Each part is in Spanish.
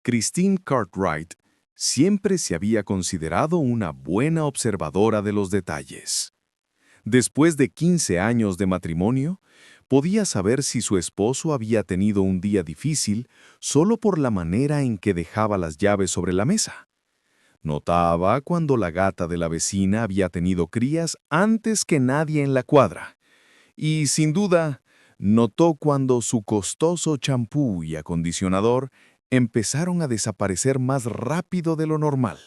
Christine Cartwright siempre se había considerado una buena observadora de los detalles. Después de 15 años de matrimonio, podía saber si su esposo había tenido un día difícil solo por la manera en que dejaba las llaves sobre la mesa. Notaba cuando la gata de la vecina había tenido crías antes que nadie en la cuadra. Y, sin duda, notó cuando su costoso champú y acondicionador empezaron a desaparecer más rápido de lo normal.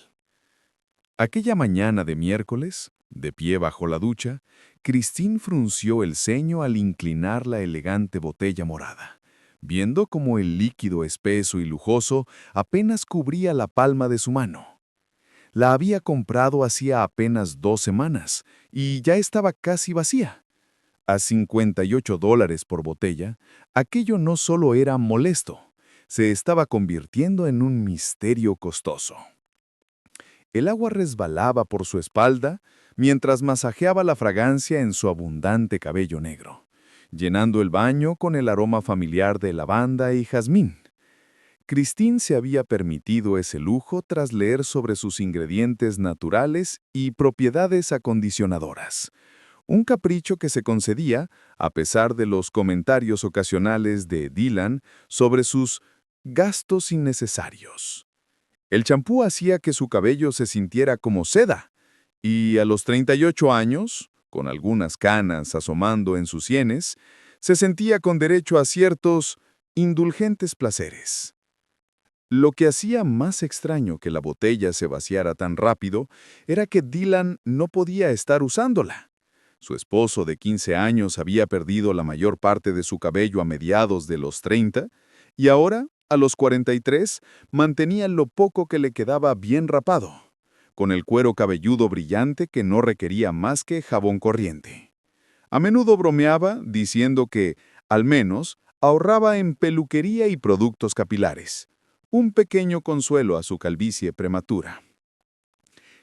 Aquella mañana de miércoles, de pie bajo la ducha, Christine frunció el ceño al inclinar la elegante botella morada, viendo cómo el líquido espeso y lujoso apenas cubría la palma de su mano. La había comprado hacía apenas 2 semanas y ya estaba casi vacía. A $58 por botella, aquello no solo era molesto, se estaba convirtiendo en un misterio costoso. El agua resbalaba por su espalda mientras masajeaba la fragancia en su abundante cabello negro, llenando el baño con el aroma familiar de lavanda y jazmín. Christine se había permitido ese lujo tras leer sobre sus ingredientes naturales y propiedades acondicionadoras. Un capricho que se concedía a pesar de los comentarios ocasionales de Dylan sobre sus gastos innecesarios. El champú hacía que su cabello se sintiera como seda, y a los 38 años, con algunas canas asomando en sus sienes, se sentía con derecho a ciertos indulgentes placeres. Lo que hacía más extraño que la botella se vaciara tan rápido era que Dylan no podía estar usándola. Su esposo de 15 años había perdido la mayor parte de su cabello a mediados de los 30 y ahora, a los 43, mantenía lo poco que le quedaba bien rapado, con el cuero cabelludo brillante que no requería más que jabón corriente. A menudo bromeaba diciendo que, al menos, ahorraba en peluquería y productos capilares, un pequeño consuelo a su calvicie prematura.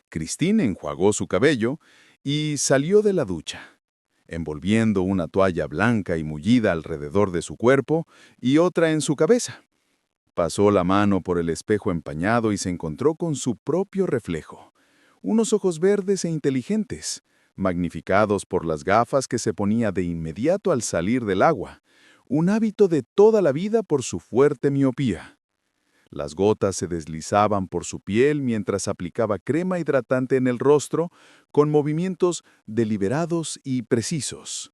Christine enjuagó su cabello y salió de la ducha, envolviendo una toalla blanca y mullida alrededor de su cuerpo y otra en su cabeza. Pasó la mano por el espejo empañado y se encontró con su propio reflejo, unos ojos verdes e inteligentes, magnificados por las gafas que se ponía de inmediato al salir del agua, un hábito de toda la vida por su fuerte miopía. Las gotas se deslizaban por su piel mientras aplicaba crema hidratante en el rostro con movimientos deliberados y precisos.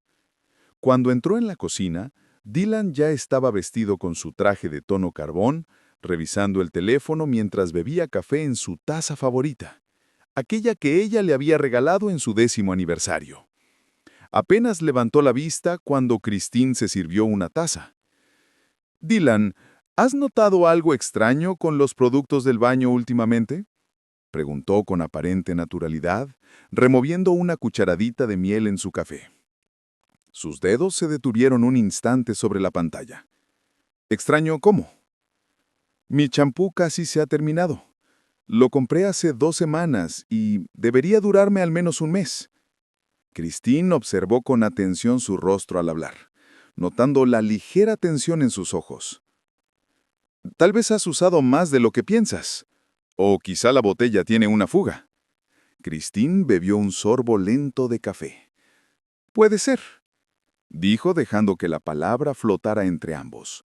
Cuando entró en la cocina, Dylan ya estaba vestido con su traje de tono carbón, revisando el teléfono mientras bebía café en su taza favorita, aquella que ella le había regalado en su 10º aniversario. Apenas levantó la vista cuando Christine se sirvió una taza. «Dylan, ¿has notado algo extraño con los productos del baño últimamente?», preguntó con aparente naturalidad, removiendo una cucharadita de miel en su café. Sus dedos se detuvieron un instante sobre la pantalla. «¿Extraño cómo?». «Mi champú casi se ha terminado. Lo compré hace 2 semanas y debería durarme al menos un mes». Christine observó con atención su rostro al hablar, notando la ligera tensión en sus ojos. «Tal vez has usado más de lo que piensas. O quizá la botella tiene una fuga». Christine bebió un sorbo lento de café. «Puede ser», dijo dejando que la palabra flotara entre ambos.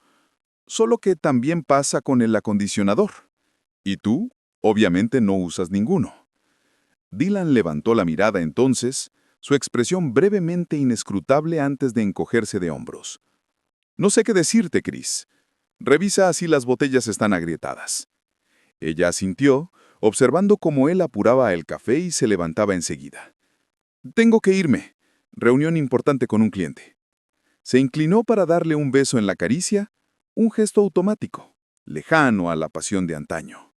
«Solo que también pasa con el acondicionador. Y tú, obviamente, no usas ninguno». Dylan levantó la mirada entonces, su expresión brevemente inescrutable antes de encogerse de hombros. «No sé qué decirte, Chris. Revisa si las botellas están agrietadas». Ella asintió, observando cómo él apuraba el café y se levantaba enseguida. «Tengo que irme. Reunión importante con un cliente». Se inclinó para darle un beso en la caricia, un gesto automático, lejano a la pasión de antaño.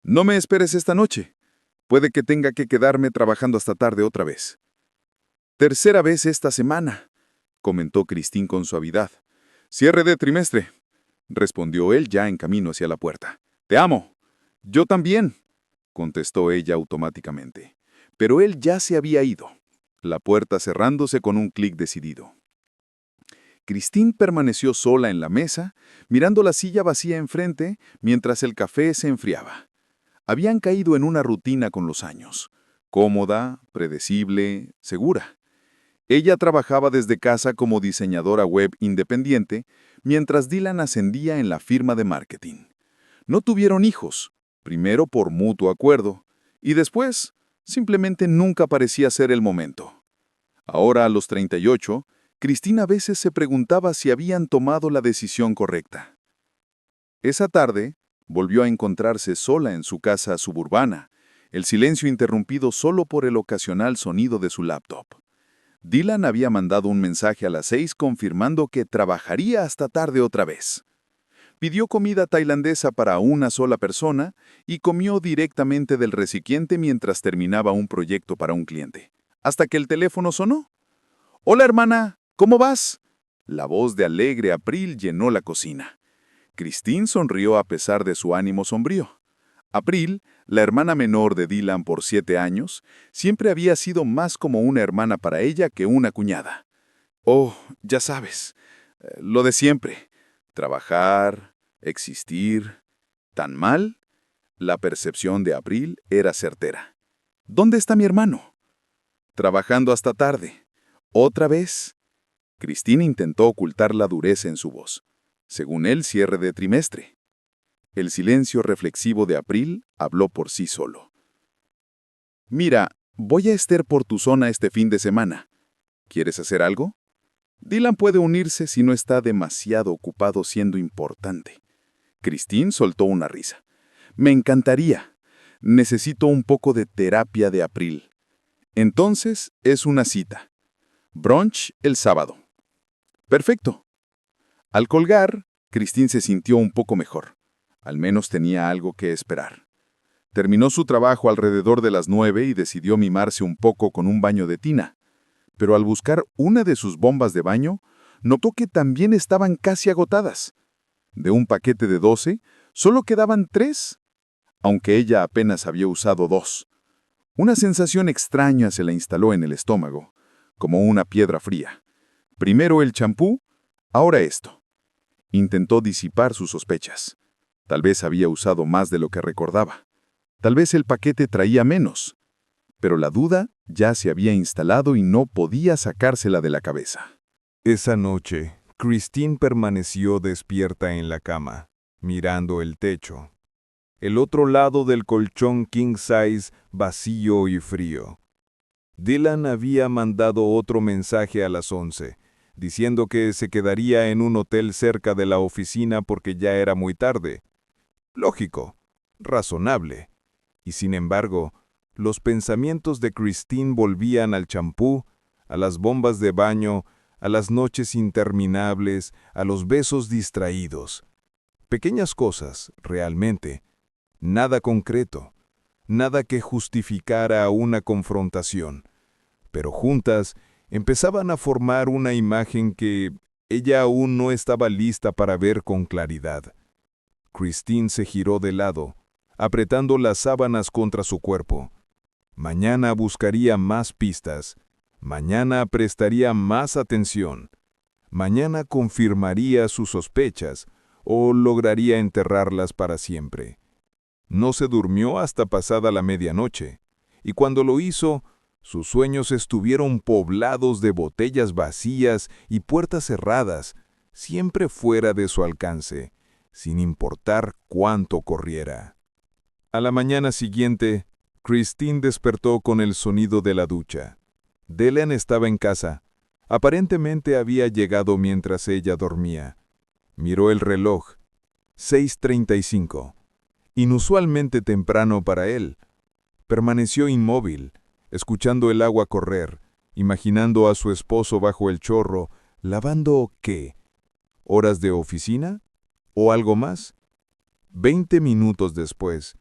«No me esperes esta noche. Puede que tenga que quedarme trabajando hasta tarde otra vez». «Tercera vez esta semana», comentó Christine con suavidad. «Cierre de trimestre», respondió él ya en camino hacia la puerta. «Te amo». «Yo también», contestó ella automáticamente. Pero él ya se había ido, la puerta cerrándose con un clic decidido. Christine permaneció sola en la mesa, mirando la silla vacía enfrente mientras el café se enfriaba. Habían caído en una rutina con los años, cómoda, predecible, segura. Ella trabajaba desde casa como diseñadora web independiente, mientras Dylan ascendía en la firma de marketing. No tuvieron hijos, primero por mutuo acuerdo, y después, simplemente nunca parecía ser el momento. Ahora, a los 38, Cristina a veces se preguntaba si habían tomado la decisión correcta. Esa tarde, volvió a encontrarse sola en su casa suburbana, el silencio interrumpido solo por el ocasional sonido de su laptop. Dylan había mandado un mensaje a las 6 confirmando que trabajaría hasta tarde otra vez. Pidió comida tailandesa para una sola persona y comió directamente del recipiente mientras terminaba un proyecto para un cliente, hasta que el teléfono sonó. «Hola, hermana, ¿cómo vas?». La voz de alegre April llenó la cocina. Christine sonrió a pesar de su ánimo sombrío. April, la hermana menor de Dylan por 7 años, siempre había sido más como una hermana para ella que una cuñada. «Oh, ya sabes, lo de siempre. Trabajar, existir. ¿Tan mal?». La percepción de April era certera. «¿Dónde está mi hermano?». «Trabajando hasta tarde. ¿Otra vez?». Christine intentó ocultar la dureza en su voz. Según el cierre de trimestre. El silencio reflexivo de April habló por sí solo. «Mira, voy a estar por tu zona este fin de semana. ¿Quieres hacer algo?». Dylan puede unirse si no está demasiado ocupado siendo importante. Christine soltó una risa. «Me encantaría. Necesito un poco de terapia de April». «Entonces, es una cita. Brunch el sábado». «Perfecto». Al colgar, Christine se sintió un poco mejor. Al menos tenía algo que esperar. Terminó su trabajo alrededor de las 9 y decidió mimarse un poco con un baño de tina. Pero al buscar una de sus bombas de baño, notó que también estaban casi agotadas. De un paquete de 12, solo quedaban 3, aunque ella apenas había usado 2. Una sensación extraña se le instaló en el estómago, como una piedra fría. Primero el champú, ahora esto. Intentó disipar sus sospechas. Tal vez había usado más de lo que recordaba. Tal vez el paquete traía menos. Pero la duda ya se había instalado y no podía sacársela de la cabeza. Esa noche, Christine permaneció despierta en la cama, mirando el techo. El otro lado del colchón king size, vacío y frío. Dylan había mandado otro mensaje a las 11, diciendo que se quedaría en un hotel cerca de la oficina porque ya era muy tarde. Lógico, razonable. Y sin embargo, los pensamientos de Christine volvían al champú, a las bombas de baño, a las noches interminables, a los besos distraídos. Pequeñas cosas, realmente. Nada concreto. Nada que justificara una confrontación. Pero juntas empezaban a formar una imagen que ella aún no estaba lista para ver con claridad. Christine se giró de lado, apretando las sábanas contra su cuerpo. Mañana buscaría más pistas. Mañana prestaría más atención. Mañana confirmaría sus sospechas o lograría enterrarlas para siempre. No se durmió hasta pasada la medianoche, y cuando lo hizo, sus sueños estuvieron poblados de botellas vacías y puertas cerradas, siempre fuera de su alcance, sin importar cuánto corriera. A la mañana siguiente, Christine despertó con el sonido de la ducha. Dylan estaba en casa. Aparentemente había llegado mientras ella dormía. Miró el reloj. 6:35. Inusualmente temprano para él. Permaneció inmóvil, escuchando el agua correr, imaginando a su esposo bajo el chorro, lavando ¿qué? ¿Horas de oficina? ¿O algo más? 20 minutos después,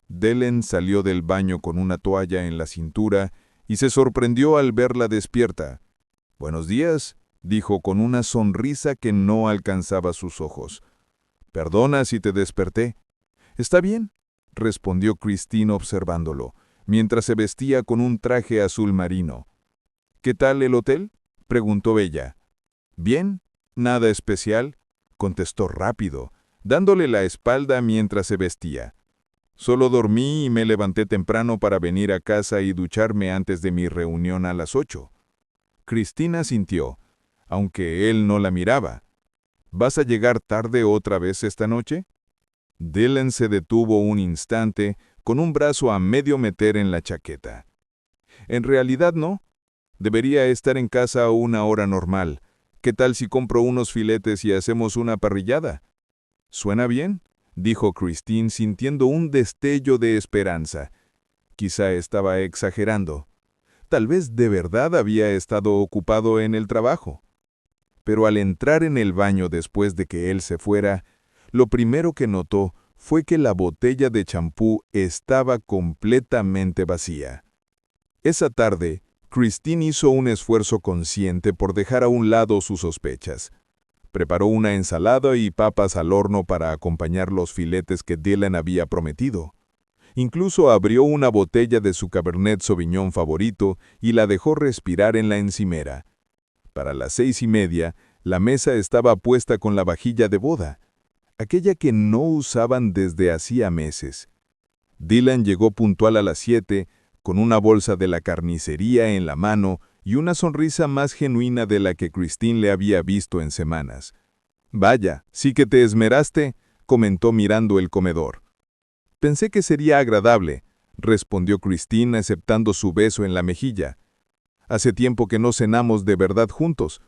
Dylan salió del baño con una toalla en la cintura y se sorprendió al verla despierta. «Buenos días», dijo con una sonrisa que no alcanzaba sus ojos. «Perdona si te desperté». «Está bien», respondió Christine observándolo, mientras se vestía con un traje azul marino. «¿Qué tal el hotel?», preguntó ella. «Bien, Nada especial, contestó rápido, dándole la espalda mientras se vestía. Solo dormí y me levanté temprano para venir a casa y ducharme antes de mi reunión a las 8. Cristina sintió, aunque él no la miraba. ¿Vas a llegar tarde otra vez esta noche? Dylan se detuvo un instante, con un brazo a medio meter en la chaqueta. En realidad no. Debería estar en casa a una hora normal. ¿Qué tal si compro unos filetes y hacemos una parrillada? ¿Suena bien?, dijo Christine sintiendo un destello de esperanza. Quizá estaba exagerando. Tal vez de verdad había estado ocupado en el trabajo. Pero al entrar en el baño después de que él se fuera, lo primero que notó fue que la botella de champú estaba completamente vacía. Esa tarde, Christine hizo un esfuerzo consciente por dejar a un lado sus sospechas. Preparó una ensalada y papas al horno para acompañar los filetes que Dylan había prometido. Incluso abrió una botella de su Cabernet Sauvignon favorito y la dejó respirar en la encimera. Para las 6:30, la mesa estaba puesta con la vajilla de boda, aquella que no usaban desde hacía meses. Dylan llegó puntual a las 7, con una bolsa de la carnicería en la mano y una sonrisa más genuina de la que Christine le había visto en semanas. «Vaya, sí que te esmeraste», comentó mirando el comedor. «Pensé que sería agradable», respondió Christine aceptando su beso en la mejilla. «Hace tiempo que no cenamos de verdad juntos».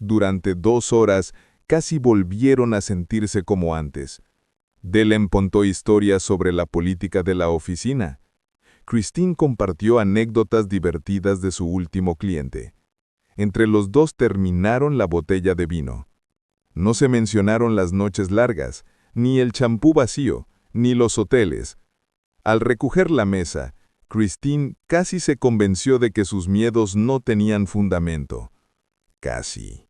Durante 2 horas casi volvieron a sentirse como antes. Dylan contó historias sobre la política de la oficina. Christine compartió anécdotas divertidas de su último cliente. Entre los dos terminaron la botella de vino. No se mencionaron las noches largas, ni el champú vacío, ni los hoteles. Al recoger la mesa, Christine casi se convenció de que sus miedos no tenían fundamento. Casi.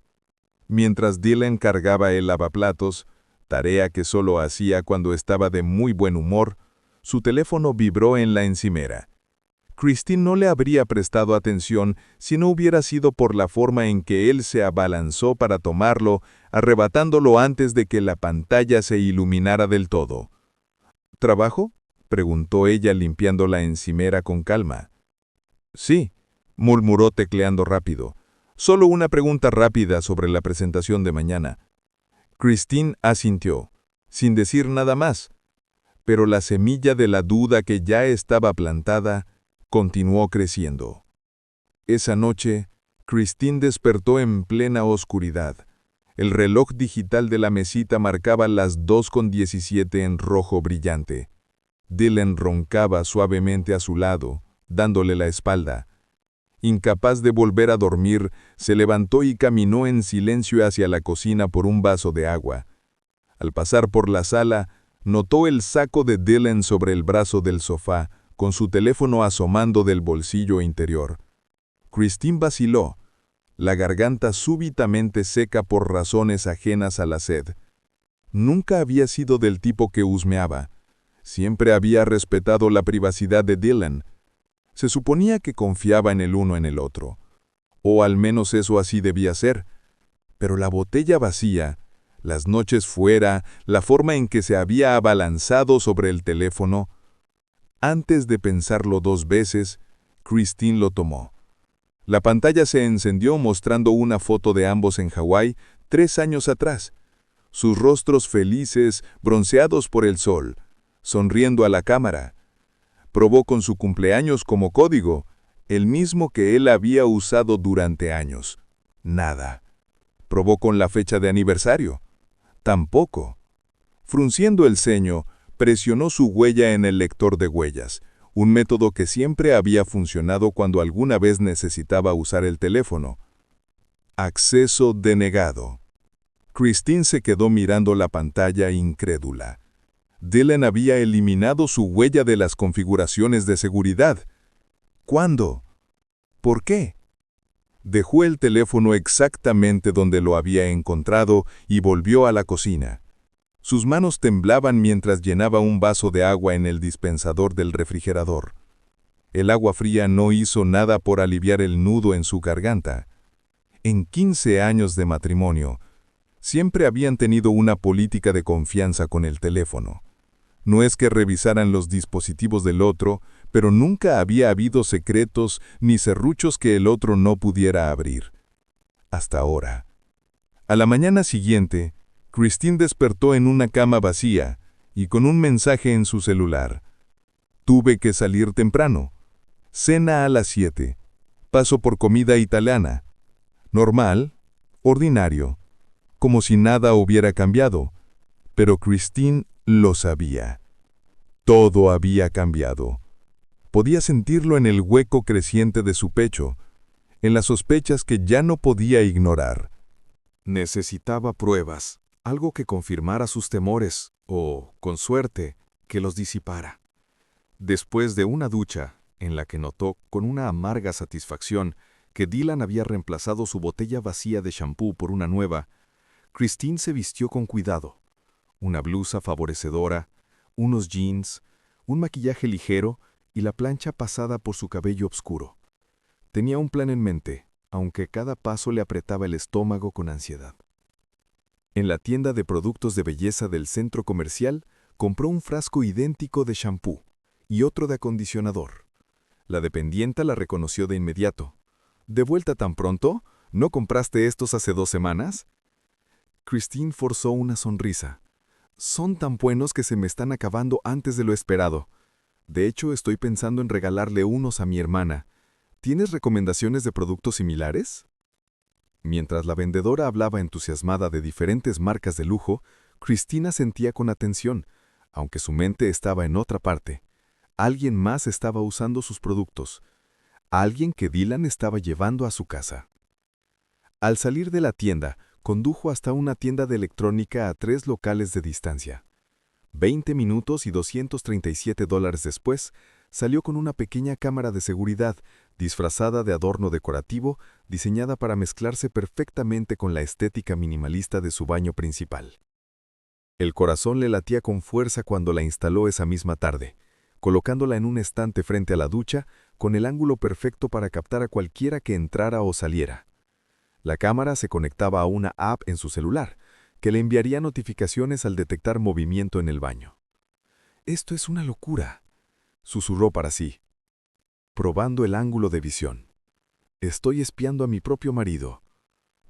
Mientras Dylan cargaba el lavaplatos, tarea que solo hacía cuando estaba de muy buen humor, su teléfono vibró en la encimera. Christine no le habría prestado atención si no hubiera sido por la forma en que él se abalanzó para tomarlo, arrebatándolo antes de que la pantalla se iluminara del todo. ¿Trabajo?, preguntó ella limpiando la encimera con calma. «Sí», murmuró tecleando rápido. «Solo una pregunta rápida sobre la presentación de mañana». Christine asintió, sin decir nada más. Pero la semilla de la duda que ya estaba plantada continuó creciendo. Esa noche, Christine despertó en plena oscuridad. El reloj digital de la mesita marcaba las 2:17 en rojo brillante. Dylan roncaba suavemente a su lado, dándole la espalda. Incapaz de volver a dormir, se levantó y caminó en silencio hacia la cocina por un vaso de agua. Al pasar por la sala, notó el saco de Dylan sobre el brazo del sofá, con su teléfono asomando del bolsillo interior. Christine vaciló, la garganta súbitamente seca por razones ajenas a la sed. Nunca había sido del tipo que husmeaba. Siempre había respetado la privacidad de Dylan. Se suponía que confiaba en el uno en el otro. O al menos eso así debía ser. Pero la botella vacía, las noches fuera, la forma en que se había abalanzado sobre el teléfono. Antes de pensarlo 2 veces, Christine lo tomó. La pantalla se encendió mostrando una foto de ambos en Hawái 3 años atrás. Sus rostros felices, bronceados por el sol, sonriendo a la cámara. Probó con su cumpleaños como código, el mismo que él había usado durante años. Nada. Probó con la fecha de aniversario. Tampoco. Frunciendo el ceño, presionó su huella en el lector de huellas, un método que siempre había funcionado cuando alguna vez necesitaba usar el teléfono. Acceso denegado. Christine se quedó mirando la pantalla incrédula. Dylan había eliminado su huella de las configuraciones de seguridad. ¿Cuándo? ¿Por qué? Dejó el teléfono exactamente donde lo había encontrado y volvió a la cocina. Sus manos temblaban mientras llenaba un vaso de agua en el dispensador del refrigerador. El agua fría no hizo nada por aliviar el nudo en su garganta. En 15 años de matrimonio, Siempre habían tenido una política de confianza con el teléfono. No es que revisaran los dispositivos del otro, pero nunca había habido secretos ni serruchos que el otro no pudiera abrir. Hasta ahora. A la mañana siguiente, Christine despertó en una cama vacía y con un mensaje en su celular. Tuve que salir temprano. Cena a las 7. Paso por comida italiana. Normal, ordinario, como si nada hubiera cambiado. Pero Christine lo sabía. Todo había cambiado. Podía sentirlo en el hueco creciente de su pecho, en las sospechas que ya no podía ignorar. Necesitaba pruebas, algo que confirmara sus temores, o, con suerte, que los disipara. Después de una ducha, en la que notó con una amarga satisfacción que Dylan había reemplazado su botella vacía de champú por una nueva, Christine se vistió con cuidado. Una blusa favorecedora, unos jeans, un maquillaje ligero y la plancha pasada por su cabello oscuro. Tenía un plan en mente, aunque cada paso le apretaba el estómago con ansiedad. En la tienda de productos de belleza del centro comercial, compró un frasco idéntico de champú y otro de acondicionador. La dependienta la reconoció de inmediato. ¿De vuelta tan pronto? ¿No compraste estos hace 2 semanas? Christine forzó una sonrisa. Son tan buenos que se me están acabando antes de lo esperado. De hecho, estoy pensando en regalarle unos a mi hermana. ¿Tienes recomendaciones de productos similares? Mientras la vendedora hablaba entusiasmada de diferentes marcas de lujo, Christina sentía con atención, aunque su mente estaba en otra parte. Alguien más estaba usando sus productos. Alguien que Dylan estaba llevando a su casa. Al salir de la tienda, condujo hasta una tienda de electrónica a 3 locales de distancia. 20 minutos y $237 después, salió con una pequeña cámara de seguridad, disfrazada de adorno decorativo, diseñada para mezclarse perfectamente con la estética minimalista de su baño principal. El corazón le latía con fuerza cuando la instaló esa misma tarde, colocándola en un estante frente a la ducha, con el ángulo perfecto para captar a cualquiera que entrara o saliera. La cámara se conectaba a una app en su celular, que le enviaría notificaciones al detectar movimiento en el baño. «Esto es una locura», susurró para sí, probando el ángulo de visión. «Estoy espiando a mi propio marido».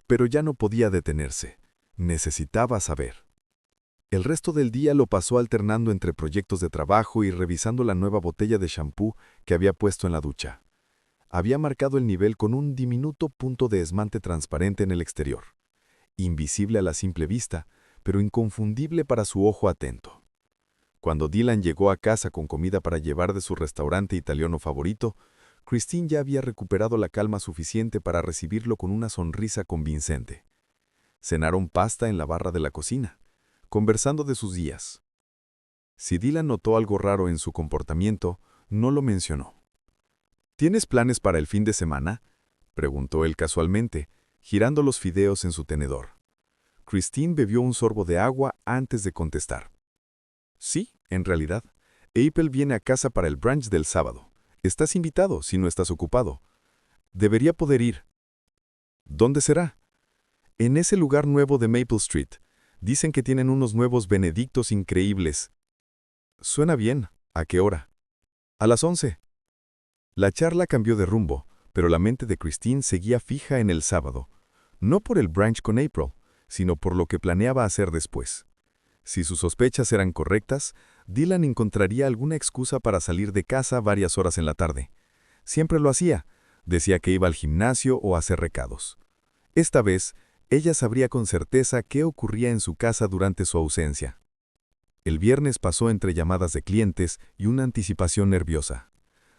Pero ya no podía detenerse. Necesitaba saber. El resto del día lo pasó alternando entre proyectos de trabajo y revisando la nueva botella de champú que había puesto en la ducha. Había marcado el nivel con un diminuto punto de esmalte transparente en el exterior, invisible a la simple vista, pero inconfundible para su ojo atento. Cuando Dylan llegó a casa con comida para llevar de su restaurante italiano favorito, Christine ya había recuperado la calma suficiente para recibirlo con una sonrisa convincente. Cenaron pasta en la barra de la cocina, conversando de sus días. Si Dylan notó algo raro en su comportamiento, no lo mencionó. ¿Tienes planes para el fin de semana?, preguntó él casualmente, girando los fideos en su tenedor. Christine bebió un sorbo de agua antes de contestar. Sí, en realidad. April viene a casa para el brunch del sábado. Estás invitado si no estás ocupado. Debería poder ir. ¿Dónde será? En ese lugar nuevo de Maple Street. Dicen que tienen unos nuevos benedictos increíbles. Suena bien. ¿A qué hora? A las 11. La charla cambió de rumbo, pero la mente de Christine seguía fija en el sábado. No por el brunch con April, sino por lo que planeaba hacer después. Si sus sospechas eran correctas, Dylan encontraría alguna excusa para salir de casa varias horas en la tarde. Siempre lo hacía. Decía que iba al gimnasio o a hacer recados. Esta vez, ella sabría con certeza qué ocurría en su casa durante su ausencia. El viernes pasó entre llamadas de clientes y una anticipación nerviosa.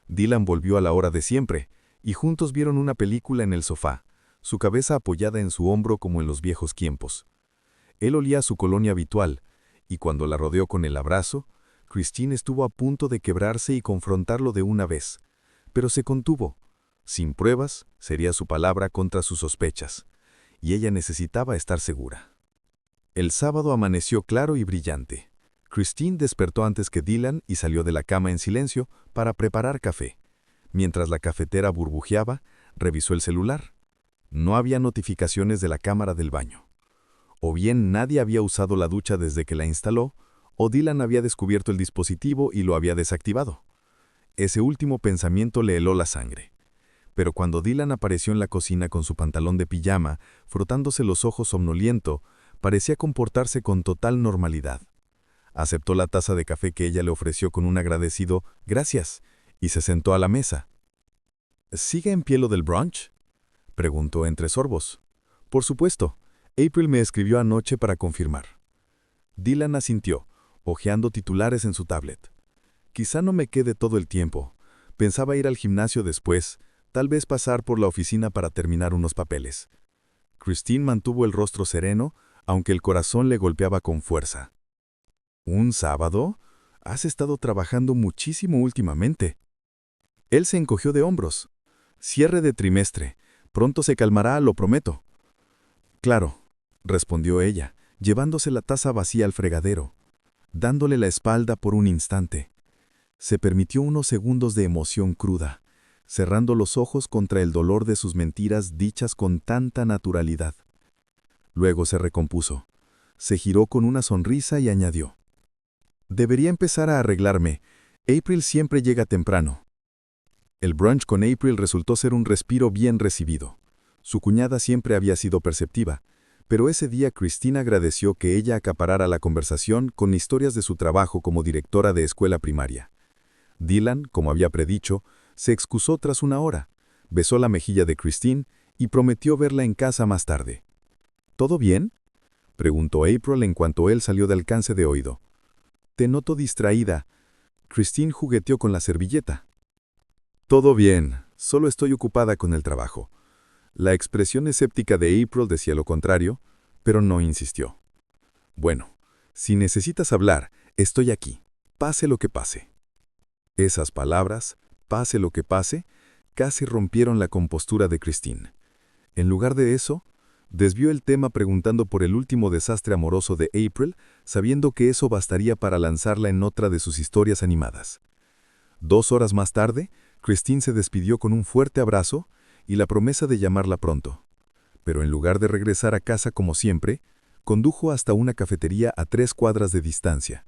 Dylan volvió a la hora de siempre, y juntos vieron una película en el sofá, su cabeza apoyada en su hombro como en los viejos tiempos. Él olía a su colonia habitual, y cuando la rodeó con el abrazo, Christine estuvo a punto de quebrarse y confrontarlo de una vez, pero se contuvo. Sin pruebas, sería su palabra contra sus sospechas, y ella necesitaba estar segura. El sábado amaneció claro y brillante. Christine despertó antes que Dylan y salió de la cama en silencio para preparar café. Mientras la cafetera burbujeaba, revisó el celular. No había notificaciones de la cámara del baño. O bien nadie había usado la ducha desde que la instaló, o Dylan había descubierto el dispositivo y lo había desactivado. Ese último pensamiento le heló la sangre. Pero cuando Dylan apareció en la cocina con su pantalón de pijama, frotándose los ojos somnoliento, parecía comportarse con total normalidad. Aceptó la taza de café que ella le ofreció con un agradecido «gracias» y se sentó a la mesa. «¿Sigue en pie lo del brunch?», preguntó entre sorbos. «Por supuesto. April me escribió anoche para confirmar». Dylan asintió, hojeando titulares en su tablet. «Quizá no me quede todo el tiempo. Pensaba ir al gimnasio después, tal vez pasar por la oficina para terminar unos papeles». Christine mantuvo el rostro sereno, aunque el corazón le golpeaba con fuerza. «¿Un sábado? Has estado trabajando muchísimo últimamente». Él se encogió de hombros. «Cierre de trimestre. Pronto se calmará, lo prometo». «Claro», respondió ella, llevándose la taza vacía al fregadero, dándole la espalda por un instante. Se permitió unos segundos de emoción cruda, cerrando los ojos contra el dolor de sus mentiras dichas con tanta naturalidad. Luego se recompuso, se giró con una sonrisa y añadió: «Debería empezar a arreglarme. April siempre llega temprano». El brunch con April resultó ser un respiro bien recibido. Su cuñada siempre había sido perceptiva, pero ese día Christine agradeció que ella acaparara la conversación con historias de su trabajo como directora de escuela primaria. Dylan, como había predicho, se excusó tras una hora, besó la mejilla de Christine y prometió verla en casa más tarde. «¿Todo bien?», preguntó April en cuanto él salió de alcance de oído. «Te noto distraída». Christine jugueteó con la servilleta. «Todo bien, solo estoy ocupada con el trabajo». La expresión escéptica de April decía lo contrario, pero no insistió. «Bueno, si necesitas hablar, estoy aquí, pase lo que pase». Esas palabras, «pase lo que pase», casi rompieron la compostura de Christine. En lugar de eso, desvió el tema preguntando por el último desastre amoroso de April, sabiendo que eso bastaría para lanzarla en otra de sus historias animadas. 2 horas más tarde, Christine se despidió con un fuerte abrazo y la promesa de llamarla pronto. Pero en lugar de regresar a casa como siempre, condujo hasta una cafetería a 3 cuadras de distancia.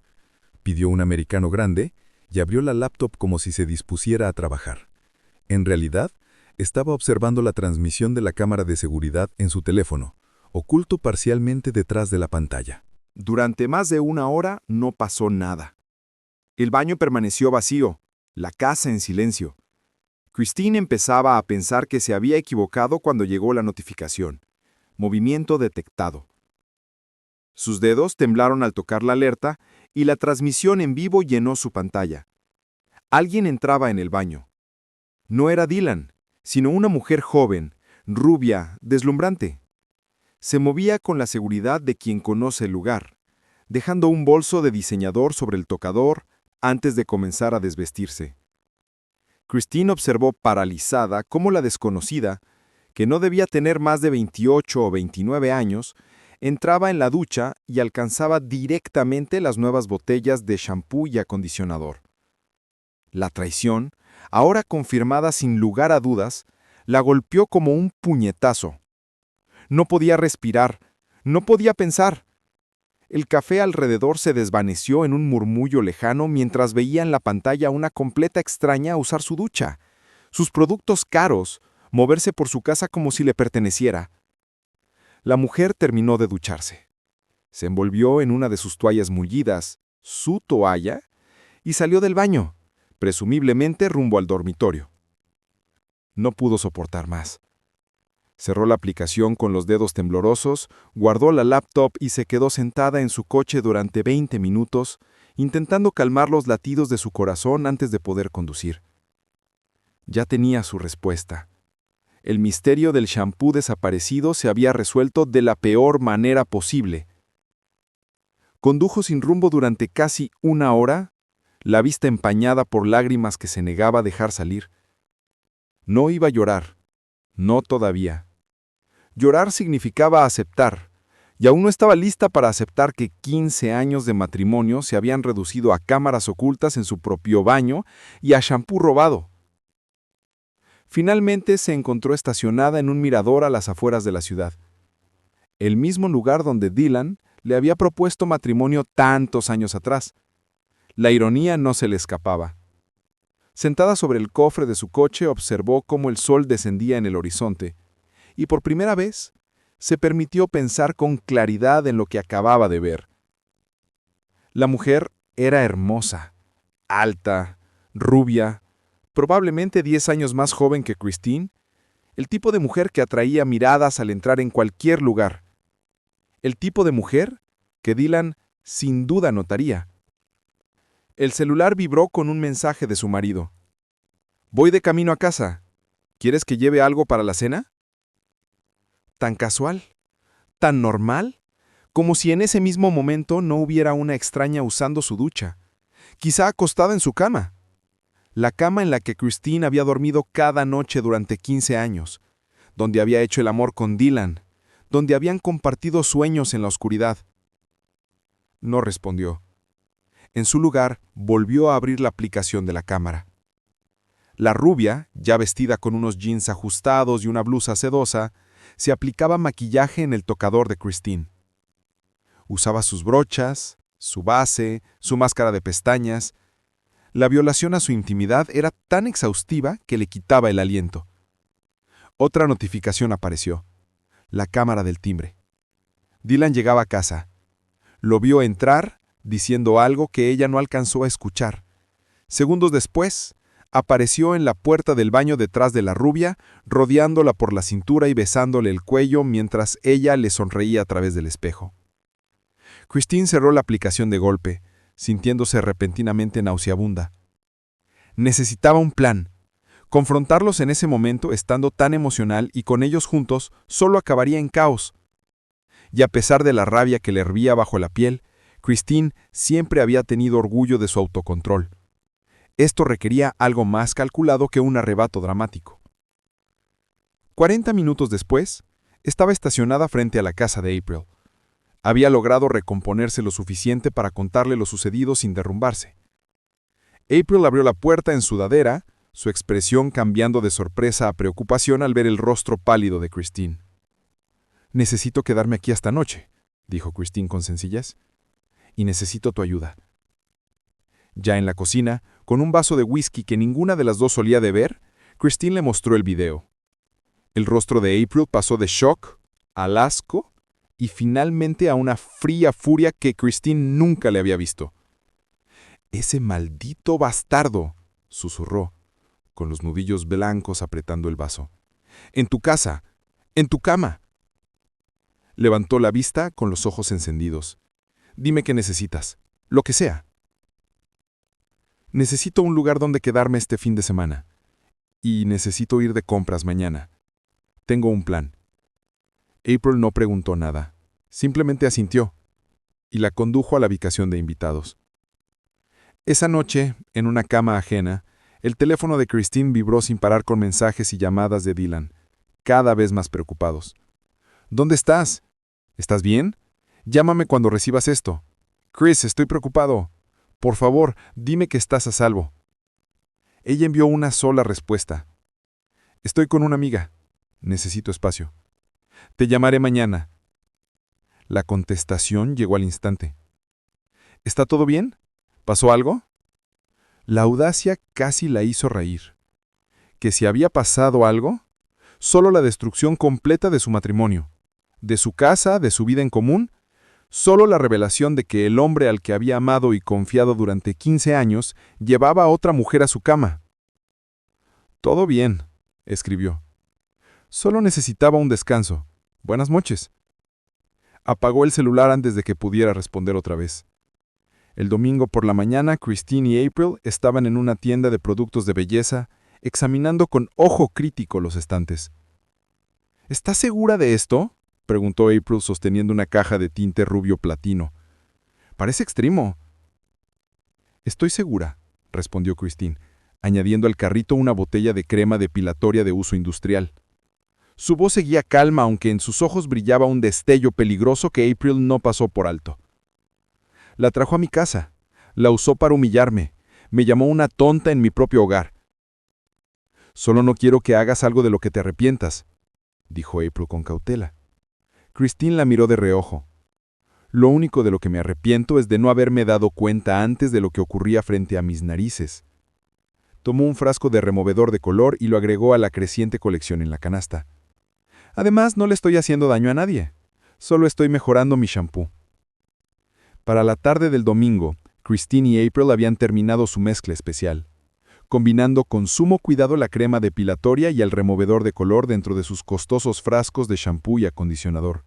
Pidió un americano grande y abrió la laptop como si se dispusiera a trabajar. En realidad, estaba observando la transmisión de la cámara de seguridad en su teléfono, oculto parcialmente detrás de la pantalla. Durante más de 1 hora no pasó nada. El baño permaneció vacío, la casa en silencio. Christine empezaba a pensar que se había equivocado cuando llegó la notificación. Movimiento detectado. Sus dedos temblaron al tocar la alerta y la transmisión en vivo llenó su pantalla. Alguien entraba en el baño. No era Dylan, sino una mujer joven, rubia, deslumbrante. Se movía con la seguridad de quien conoce el lugar, dejando un bolso de diseñador sobre el tocador antes de comenzar a desvestirse. Christine observó paralizada cómo la desconocida, que no debía tener más de 28 o 29 años, entraba en la ducha y alcanzaba directamente las nuevas botellas de shampoo y acondicionador. La traición, ahora confirmada sin lugar a dudas, la golpeó como un puñetazo. No podía respirar, no podía pensar. El café alrededor se desvaneció en un murmullo lejano mientras veía en la pantalla a una completa extraña usar su ducha, sus productos caros, moverse por su casa como si le perteneciera. La mujer terminó de ducharse. Se envolvió en una de sus toallas mullidas, su toalla, y salió del baño, presumiblemente rumbo al dormitorio. No pudo soportar más. Cerró la aplicación con los dedos temblorosos, guardó la laptop y se quedó sentada en su coche durante 20 minutos, intentando calmar los latidos de su corazón antes de poder conducir. Ya tenía su respuesta. El misterio del shampoo desaparecido se había resuelto de la peor manera posible. Condujo sin rumbo durante casi 1 hora, la vista empañada por lágrimas que se negaba a dejar salir. No iba a llorar, no todavía. Llorar significaba aceptar, y aún no estaba lista para aceptar que 15 años de matrimonio se habían reducido a cámaras ocultas en su propio baño y a shampoo robado. Finalmente se encontró estacionada en un mirador a las afueras de la ciudad. el mismo lugar donde Dylan le había propuesto matrimonio tantos años atrás. La ironía no se le escapaba. Sentada sobre el cofre de su coche, observó cómo el sol descendía en el horizonte, y por primera vez se permitió pensar con claridad en lo que acababa de ver. La mujer era hermosa, alta, rubia, probablemente 10 años más joven que Christine, el tipo de mujer que atraía miradas al entrar en cualquier lugar. El tipo de mujer que Dylan sin duda notaría. El celular vibró con un mensaje de su marido. «Voy de camino a casa. ¿Quieres que lleve algo para la cena?» Tan casual, tan normal, como si en ese mismo momento no hubiera una extraña usando su ducha, quizá acostada en su cama. La cama en la que Christine había dormido cada noche durante 15 años, donde había hecho el amor con Dylan, donde habían compartido sueños en la oscuridad. No respondió. En su lugar, volvió a abrir la aplicación de la cámara. La rubia, ya vestida con unos jeans ajustados y una blusa sedosa, se aplicaba maquillaje en el tocador de Christine. Usaba sus brochas, su base, su máscara de pestañas. La violación a su intimidad era tan exhaustiva que le quitaba el aliento. Otra notificación apareció. La cámara del timbre. Dylan llegaba a casa. Lo vio entrar, diciendo algo que ella no alcanzó a escuchar. Segundos después, apareció en la puerta del baño detrás de la rubia, rodeándola por la cintura y besándole el cuello mientras ella le sonreía a través del espejo. Christine cerró la aplicación de golpe, sintiéndose repentinamente nauseabunda. Necesitaba un plan. Confrontarlos en ese momento, estando tan emocional y con ellos juntos, solo acabaría en caos. Y a pesar de la rabia que le hervía bajo la piel, Christine siempre había tenido orgullo de su autocontrol. Esto requería algo más calculado que un arrebato dramático. 40 minutos después, estaba estacionada frente a la casa de April. Había logrado recomponerse lo suficiente para contarle lo sucedido sin derrumbarse. April abrió la puerta en sudadera, su expresión cambiando de sorpresa a preocupación al ver el rostro pálido de Christine. «Necesito quedarme aquí esta noche», dijo Christine con sencillez, «y necesito tu ayuda». Ya en la cocina, con un vaso de whisky que ninguna de las dos solía beber, Christine le mostró el video. El rostro de April pasó de shock al asco y finalmente a una fría furia que Christine nunca le había visto. «Ese maldito bastardo», susurró, con los nudillos blancos apretando el vaso. «En tu casa, en tu cama». Levantó la vista con los ojos encendidos. «Dime qué necesitas, lo que sea». «Necesito un lugar donde quedarme este fin de semana. Y necesito ir de compras mañana. Tengo un plan». April no preguntó nada, simplemente asintió, y la condujo a la habitación de invitados. Esa noche, en una cama ajena, el teléfono de Christine vibró sin parar con mensajes y llamadas de Dylan, cada vez más preocupados. «¿Dónde estás? ¿Estás bien? Llámame cuando recibas esto. Chris, estoy preocupado. Por favor, dime que estás a salvo». Ella envió una sola respuesta. «Estoy con una amiga. Necesito espacio. Te llamaré mañana». La contestación llegó al instante. «¿Está todo bien? ¿Pasó algo?» La audacia casi la hizo reír. ¿Que si había pasado algo? Solo la destrucción completa de su matrimonio, de su casa, de su vida en común, solo la revelación de que el hombre al que había amado y confiado durante 15 años llevaba a otra mujer a su cama. «Todo bien», escribió. «Solo necesitaba un descanso. Buenas noches». Apagó el celular antes de que pudiera responder otra vez. El domingo por la mañana, Christine y April estaban en una tienda de productos de belleza, examinando con ojo crítico los estantes. «¿Estás segura de esto?», preguntó April sosteniendo una caja de tinte rubio platino. «Parece extremo». «Estoy segura», respondió Christine, añadiendo al carrito una botella de crema depilatoria de uso industrial. Su voz seguía calma, aunque en sus ojos brillaba un destello peligroso que April no pasó por alto. «La trajo a mi casa. La usó para humillarme. Me llamó una tonta en mi propio hogar». «Solo no quiero que hagas algo de lo que te arrepientas», dijo April con cautela. Christine la miró de reojo. Lo único de lo que me arrepiento es de no haberme dado cuenta antes de lo que ocurría frente a mis narices. Tomó un frasco de removedor de color y lo agregó a la creciente colección en la canasta. Además, no le estoy haciendo daño a nadie. Solo estoy mejorando mi shampoo. Para la tarde del domingo, Christine y April habían terminado su mezcla especial, combinando con sumo cuidado la crema depilatoria y el removedor de color dentro de sus costosos frascos de shampoo y acondicionador.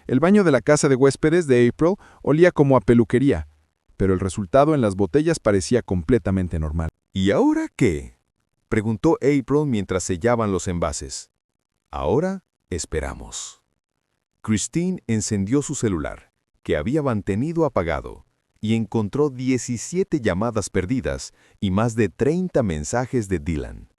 El baño de la casa de huéspedes de April olía como a peluquería, pero el resultado en las botellas parecía completamente normal. ¿Y ahora qué?, preguntó April mientras sellaban los envases. Ahora esperamos. Christine encendió su celular, que había mantenido apagado, y encontró 17 llamadas perdidas y más de 30 mensajes de Dylan.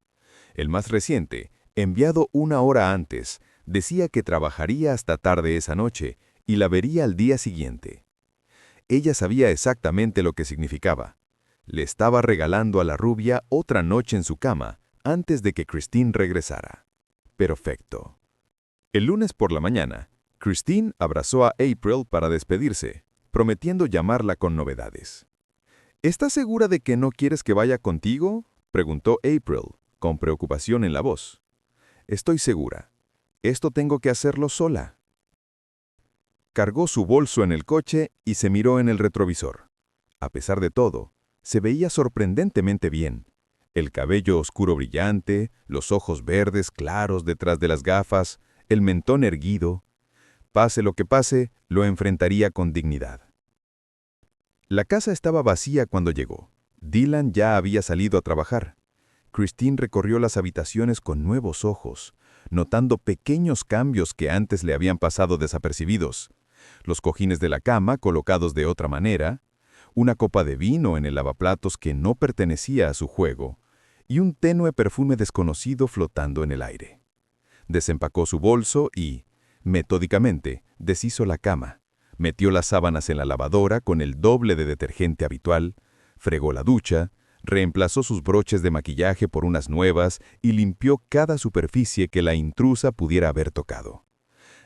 El más reciente, enviado una hora antes, decía que trabajaría hasta tarde esa noche y la vería al día siguiente. Ella sabía exactamente lo que significaba. Le estaba regalando a la rubia otra noche en su cama antes de que Christine regresara. Perfecto. El lunes por la mañana, Christine abrazó a April para despedirse, prometiendo llamarla con novedades. ¿Estás segura de que no quieres que vaya contigo?, preguntó April, con preocupación en la voz. Estoy segura. Esto tengo que hacerlo sola. Cargó su bolso en el coche y se miró en el retrovisor. A pesar de todo, se veía sorprendentemente bien. El cabello oscuro brillante, los ojos verdes claros detrás de las gafas, el mentón erguido. Pase lo que pase, lo enfrentaría con dignidad. La casa estaba vacía cuando llegó. Dylan ya había salido a trabajar. Christine recorrió las habitaciones con nuevos ojos, notando pequeños cambios que antes le habían pasado desapercibidos. Los cojines de la cama colocados de otra manera, una copa de vino en el lavaplatos que no pertenecía a su juego, y un tenue perfume desconocido flotando en el aire. Desempacó su bolso y, metódicamente, deshizo la cama, metió las sábanas en la lavadora con el doble de detergente habitual, fregó la ducha, reemplazó sus broches de maquillaje por unas nuevas y limpió cada superficie que la intrusa pudiera haber tocado.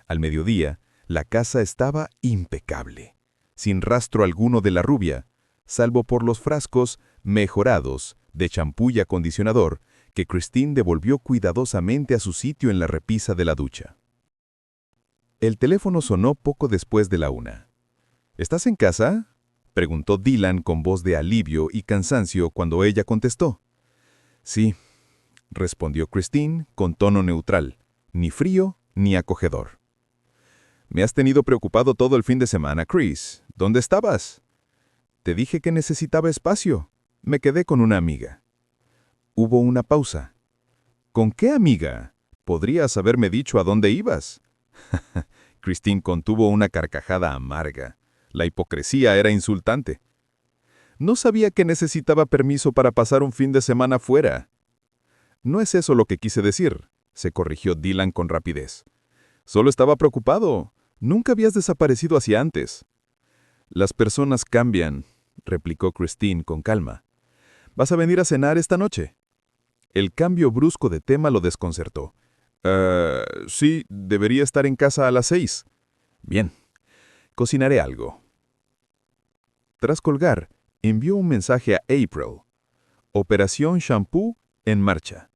Al mediodía, la casa estaba impecable, sin rastro alguno de la rubia, salvo por los frascos mejorados de champú y acondicionador que Christine devolvió cuidadosamente a su sitio en la repisa de la ducha. El teléfono sonó poco después de la 1. ¿Estás en casa?, preguntó Dylan con voz de alivio y cansancio cuando ella contestó. Sí, respondió Christine con tono neutral, ni frío ni acogedor. Me has tenido preocupado todo el fin de semana, Chris. ¿Dónde estabas? Te dije que necesitaba espacio. Me quedé con una amiga. Hubo una pausa. ¿Con qué amiga? Podrías haberme dicho a dónde ibas. Christine contuvo una carcajada amarga. La hipocresía era insultante. No sabía que necesitaba permiso para pasar un fin de semana fuera. No es eso lo que quise decir, se corrigió Dylan con rapidez. Solo estaba preocupado. Nunca habías desaparecido hacia antes. Las personas cambian, replicó Christine con calma. ¿Vas a venir a cenar esta noche? El cambio brusco de tema lo desconcertó. Sí, debería estar en casa a las 6. Bien, cocinaré algo. Tras colgar, envió un mensaje a April. Operación Shampoo en marcha.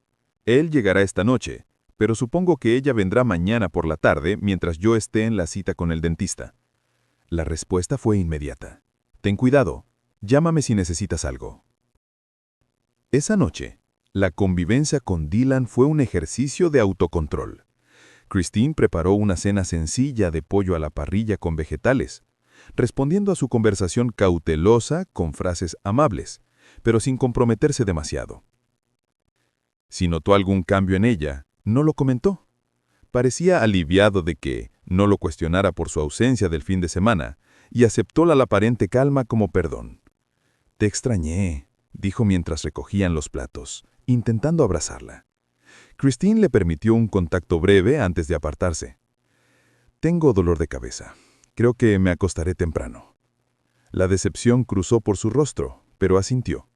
Él llegará esta noche, pero supongo que ella vendrá mañana por la tarde mientras yo esté en la cita con el dentista. La respuesta fue inmediata. Ten cuidado, llámame si necesitas algo. Esa noche, la convivencia con Dylan fue un ejercicio de autocontrol. Christine preparó una cena sencilla de pollo a la parrilla con vegetales, respondiendo a su conversación cautelosa con frases amables, pero sin comprometerse demasiado. Si notó algún cambio en ella, no lo comentó. Parecía aliviado de que no lo cuestionara por su ausencia del fin de semana y aceptó la aparente calma como perdón. «Te extrañé», dijo mientras recogían los platos, intentando abrazarla. Christine le permitió un contacto breve antes de apartarse. «Tengo dolor de cabeza. Creo que me acostaré temprano». La decepción cruzó por su rostro, pero asintió.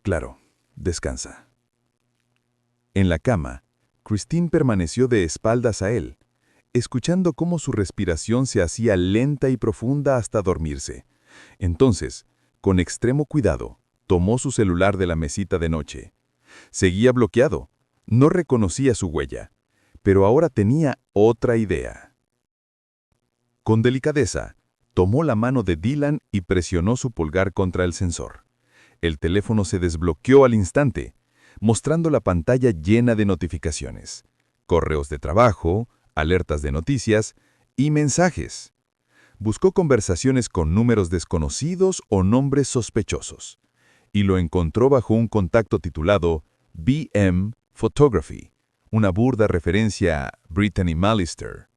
«Claro, descansa». En la cama, Christine permaneció de espaldas a él. escuchando cómo su respiración se hacía lenta y profunda hasta dormirse. Entonces, con extremo cuidado, tomó su celular de la mesita de noche. Seguía bloqueado, no reconocía su huella, pero ahora tenía otra idea. Con delicadeza, tomó la mano de Dylan y presionó su pulgar contra el sensor. El teléfono se desbloqueó al instante, mostrando la pantalla llena de notificaciones, correos de trabajo, alertas de noticias y mensajes. Buscó conversaciones con números desconocidos o nombres sospechosos, y lo encontró bajo un contacto titulado BM Photography, una burda referencia a Brittany Malister.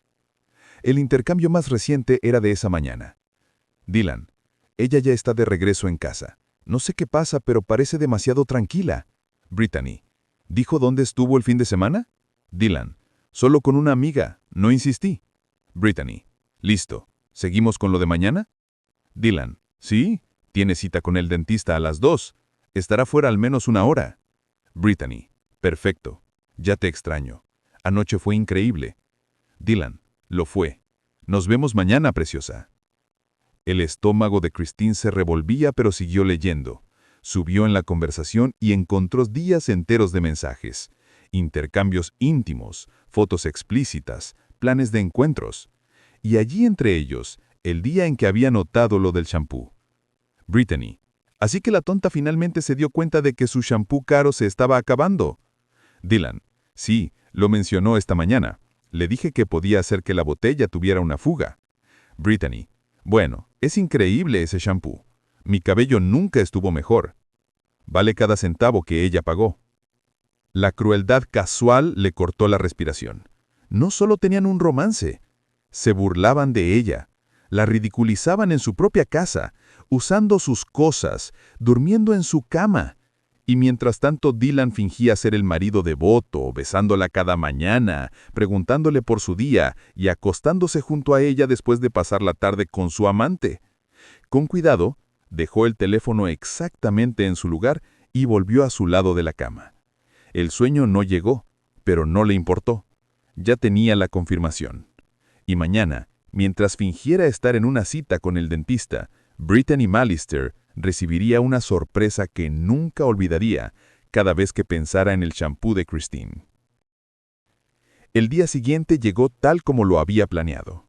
El intercambio más reciente era de esa mañana. Dylan, ella ya está de regreso en casa. No sé qué pasa, pero parece demasiado tranquila. Brittany, ¿dijo dónde estuvo el fin de semana? Dylan, solo con una amiga, no insistí. Brittany, listo. ¿Seguimos con lo de mañana? Dylan, sí, tiene cita con el dentista a las 2. Estará fuera al menos 1 hora. Brittany, perfecto. Ya te extraño. Anoche fue increíble. Dylan, lo fue. Nos vemos mañana, preciosa. El estómago de Christine se revolvía, pero siguió leyendo. Subió en la conversación y encontró días enteros de mensajes, intercambios íntimos, fotos explícitas, planes de encuentros. Y allí entre ellos, el día en que había notado lo del champú. Brittany, así que la tonta finalmente se dio cuenta de que su champú caro se estaba acabando. Dylan, sí, lo mencionó esta mañana. Le dije que podía hacer que la botella tuviera una fuga. Brittany, bueno, es increíble ese champú. Mi cabello nunca estuvo mejor. Vale cada centavo que ella pagó. La crueldad casual le cortó la respiración. No solo tenían un romance, se burlaban de ella, la ridiculizaban en su propia casa, usando sus cosas, durmiendo en su cama. Y mientras tanto Dylan fingía ser el marido devoto, besándola cada mañana, preguntándole por su día y acostándose junto a ella después de pasar la tarde con su amante. Con cuidado, dejó el teléfono exactamente en su lugar y volvió a su lado de la cama. El sueño no llegó, pero no le importó. Ya tenía la confirmación. Y mañana, mientras fingiera estar en una cita con el dentista, Brittany Malister recibiría una sorpresa que nunca olvidaría cada vez que pensara en el champú de Christine. El día siguiente llegó tal como lo había planeado.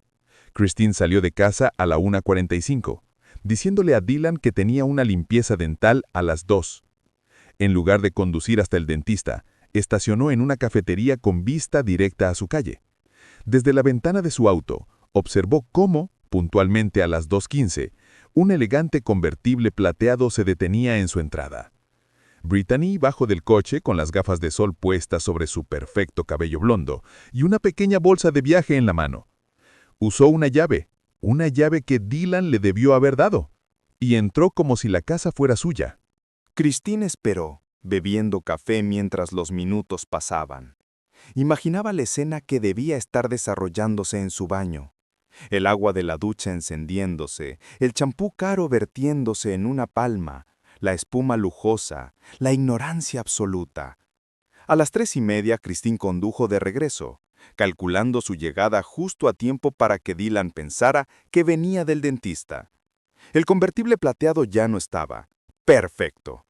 Christine salió de casa a la 1:45, diciéndole a Dylan que tenía una limpieza dental a las 2. En lugar de conducir hasta el dentista, estacionó en una cafetería con vista directa a su calle. Desde la ventana de su auto, observó cómo, puntualmente a las 2:15, un elegante convertible plateado se detenía en su entrada. Brittany bajó del coche con las gafas de sol puestas sobre su perfecto cabello blondo y una pequeña bolsa de viaje en la mano. Usó una llave que Dylan le debió haber dado, y entró como si la casa fuera suya. Christine esperó, bebiendo café mientras los minutos pasaban. Imaginaba la escena que debía estar desarrollándose en su baño. El agua de la ducha encendiéndose, el champú caro vertiéndose en una palma, la espuma lujosa, la ignorancia absoluta. A las 3:30 Christine condujo de regreso, calculando su llegada justo a tiempo para que Dylan pensara que venía del dentista. El convertible plateado ya no estaba. ¡Perfecto!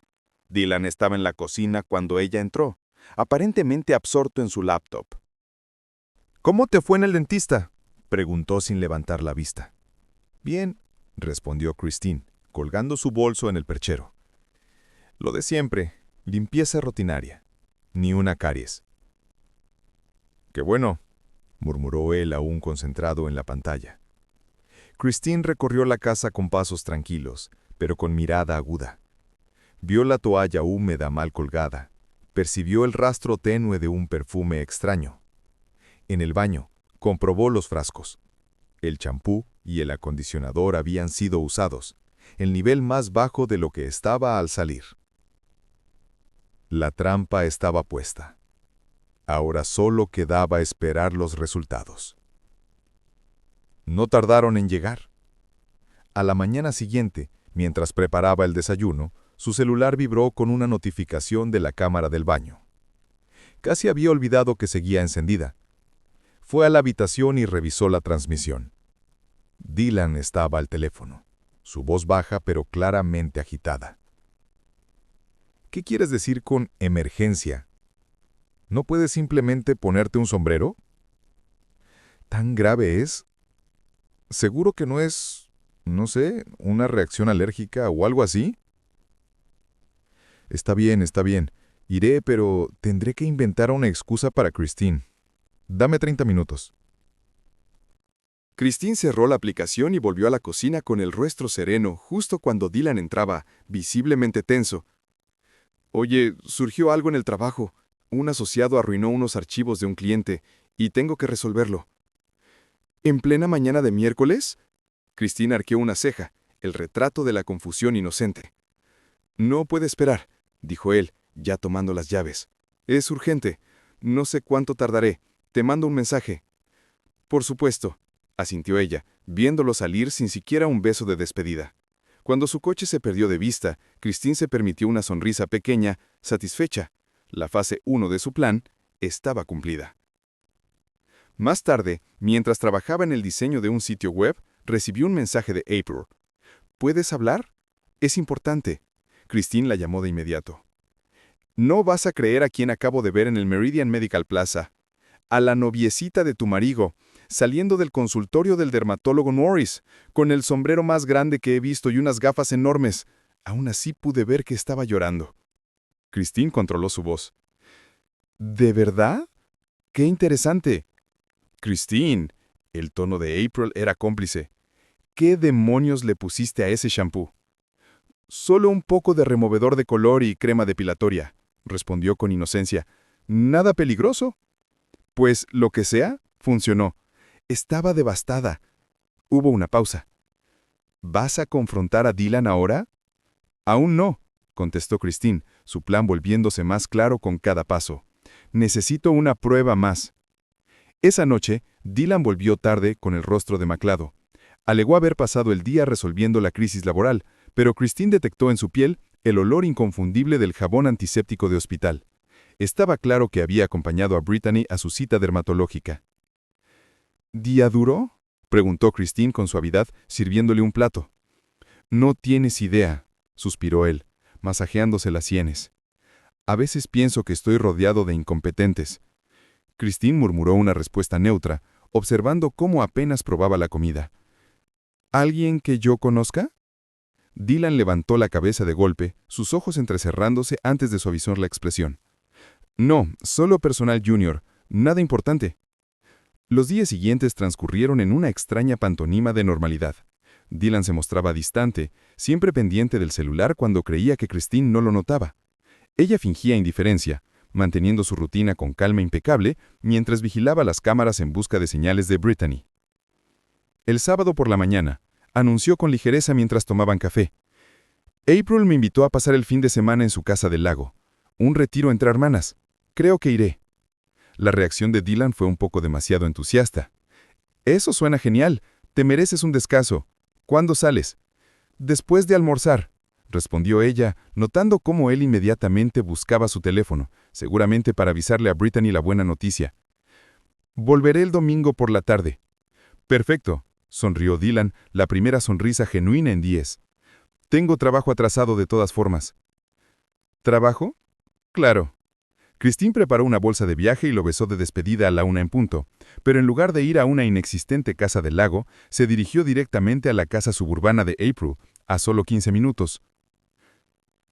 Dylan estaba en la cocina cuando ella entró, aparentemente absorto en su laptop. ¿Cómo te fue en el dentista?, preguntó sin levantar la vista. Bien, respondió Christine, colgando su bolso en el perchero. Lo de siempre, limpieza rutinaria. Ni una caries. Qué bueno, murmuró él aún concentrado en la pantalla. Christine recorrió la casa con pasos tranquilos, pero con mirada aguda. Vio la toalla húmeda mal colgada. Percibió el rastro tenue de un perfume extraño. En el baño, comprobó los frascos. El champú y el acondicionador habían sido usados, el nivel más bajo de lo que estaba al salir. La trampa estaba puesta. Ahora solo quedaba esperar los resultados. No tardaron en llegar. A la mañana siguiente, mientras preparaba el desayuno, su celular vibró con una notificación de la cámara del baño. Casi había olvidado que seguía encendida. Fue a la habitación y revisó la transmisión. Dylan estaba al teléfono, su voz baja pero claramente agitada. ¿Qué quieres decir con emergencia? ¿No puedes simplemente ponerte un sombrero? ¿Tan grave es? ¿Seguro que no es, no sé, una reacción alérgica o algo así? Está bien, está bien. Iré, pero tendré que inventar una excusa para Christine. Dame 30 minutos. Christine cerró la aplicación y volvió a la cocina con el rostro sereno justo cuando Dylan entraba, visiblemente tenso. Oye, surgió algo en el trabajo. Un asociado arruinó unos archivos de un cliente y tengo que resolverlo. ¿En plena mañana de miércoles? Christine arqueó una ceja, el retrato de la confusión inocente. No puede esperar, dijo él, ya tomando las llaves. Es urgente. No sé cuánto tardaré. Te mando un mensaje. Por supuesto, asintió ella, viéndolo salir sin siquiera un beso de despedida. Cuando su coche se perdió de vista, Christine se permitió una sonrisa pequeña, satisfecha. La fase 1 de su plan estaba cumplida. Más tarde, mientras trabajaba en el diseño de un sitio web, recibió un mensaje de April. ¿Puedes hablar? Es importante. Christine la llamó de inmediato. No vas a creer a quien acabo de ver en el Meridian Medical Plaza. A la noviecita de tu marido, saliendo del consultorio del dermatólogo Norris, con el sombrero más grande que he visto y unas gafas enormes. Aún así pude ver que estaba llorando. Christine controló su voz. ¿De verdad? ¡Qué interesante! Christine, el tono de April era cómplice. ¿Qué demonios le pusiste a ese shampoo? Solo un poco de removedor de color y crema depilatoria, respondió con inocencia. ¿Nada peligroso? Pues lo que sea, funcionó. Estaba devastada. Hubo una pausa. ¿Vas a confrontar a Dylan ahora? Aún no, contestó Christine, su plan volviéndose más claro con cada paso. Necesito una prueba más. Esa noche, Dylan volvió tarde con el rostro demacrado. Alegó haber pasado el día resolviendo la crisis laboral, pero Christine detectó en su piel el olor inconfundible del jabón antiséptico de hospital. Estaba claro que había acompañado a Brittany a su cita dermatológica. ¿Día duro?, preguntó Christine con suavidad, sirviéndole un plato. No tienes idea, suspiró él, masajeándose las sienes. A veces pienso que estoy rodeado de incompetentes. Christine murmuró una respuesta neutra, observando cómo apenas probaba la comida. ¿Alguien que yo conozca? Dylan levantó la cabeza de golpe, sus ojos entrecerrándose antes de suavizar la expresión. No, solo personal junior, nada importante. Los días siguientes transcurrieron en una extraña pantomima de normalidad. Dylan se mostraba distante, siempre pendiente del celular cuando creía que Christine no lo notaba. Ella fingía indiferencia, manteniendo su rutina con calma impecable mientras vigilaba las cámaras en busca de señales de Brittany. El sábado por la mañana, anunció con ligereza mientras tomaban café. April me invitó a pasar el fin de semana en su casa del lago. Un retiro entre hermanas. Creo que iré. La reacción de Dylan fue un poco demasiado entusiasta. Eso suena genial. Te mereces un descanso. ¿Cuándo sales? Después de almorzar, respondió ella, notando cómo él inmediatamente buscaba su teléfono, seguramente para avisarle a Brittany la buena noticia. Volveré el domingo por la tarde. Perfecto, sonrió Dylan, la primera sonrisa genuina en 10. Tengo trabajo atrasado de todas formas. ¿Trabajo? Claro. Christine preparó una bolsa de viaje y lo besó de despedida a la 1 en punto, pero en lugar de ir a una inexistente casa del lago, se dirigió directamente a la casa suburbana de April, a solo 15 minutos.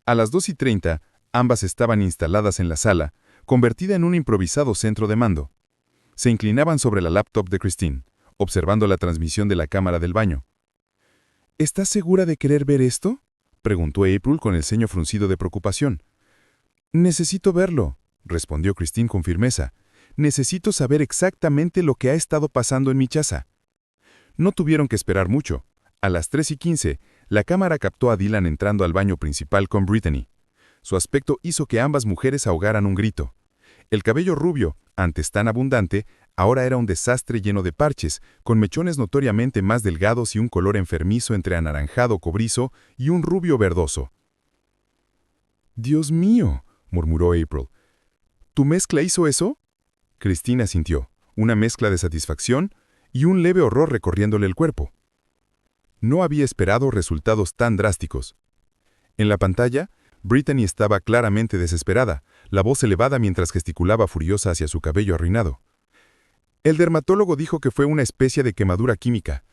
A las 2:30, ambas estaban instaladas en la sala, convertida en un improvisado centro de mando. Se inclinaban sobre la laptop de Christine, observando la transmisión de la cámara del baño. ¿Estás segura de querer ver esto?, preguntó April con el ceño fruncido de preocupación. Necesito verlo, respondió Christine con firmeza. Necesito saber exactamente lo que ha estado pasando en mi casa. No tuvieron que esperar mucho. A las 3:15, la cámara captó a Dylan entrando al baño principal con Brittany. Su aspecto hizo que ambas mujeres ahogaran un grito. El cabello rubio, antes tan abundante, ahora era un desastre lleno de parches, con mechones notoriamente más delgados y un color enfermizo entre anaranjado cobrizo y un rubio verdoso. «Dios mío», murmuró April. ¿Tu mezcla hizo eso? Christine asintió, una mezcla de satisfacción y un leve horror recorriéndole el cuerpo. No había esperado resultados tan drásticos. En la pantalla, Brittany estaba claramente desesperada, la voz elevada mientras gesticulaba furiosa hacia su cabello arruinado. El dermatólogo dijo que fue una especie de quemadura química.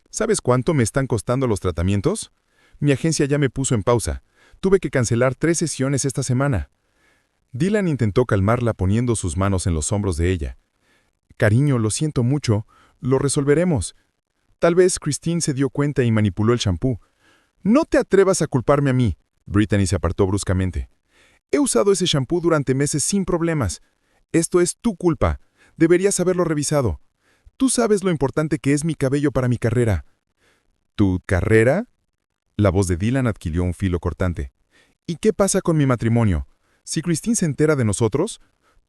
¿Sabes cuánto me están costando los tratamientos? Mi agencia ya me puso en pausa. Tuve que cancelar 3 sesiones esta semana. Dylan intentó calmarla poniendo sus manos en los hombros de ella. Cariño, lo siento mucho. Lo resolveremos. Tal vez Christine se dio cuenta y manipuló el champú. No te atrevas a culparme a mí. Brittany se apartó bruscamente. He usado ese champú durante meses sin problemas. Esto es tu culpa. Deberías haberlo revisado. Tú sabes lo importante que es mi cabello para mi carrera. ¿Tu carrera? La voz de Dylan adquirió un filo cortante. ¿Y qué pasa con mi matrimonio? ¿Si Christine se entera de nosotros?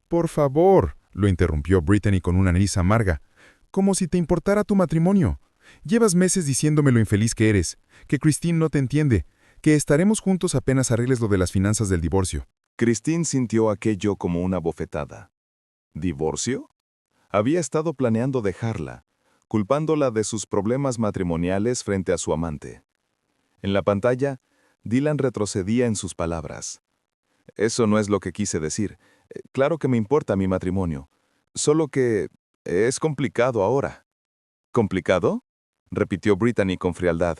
Por favor, lo interrumpió Brittany con una nariz amarga. Como si te importara tu matrimonio. Llevas meses diciéndome lo infeliz que eres, que Christine no te entiende, que estaremos juntos apenas arregles lo de las finanzas del divorcio. Christine sintió aquello como una bofetada. ¿Divorcio? Había estado planeando dejarla, culpándola de sus problemas matrimoniales frente a su amante. En la pantalla, Dylan retrocedía en sus palabras. Eso no es lo que quise decir. Claro que me importa mi matrimonio. Solo que es complicado ahora. ¿Complicado?, repitió Brittany con frialdad.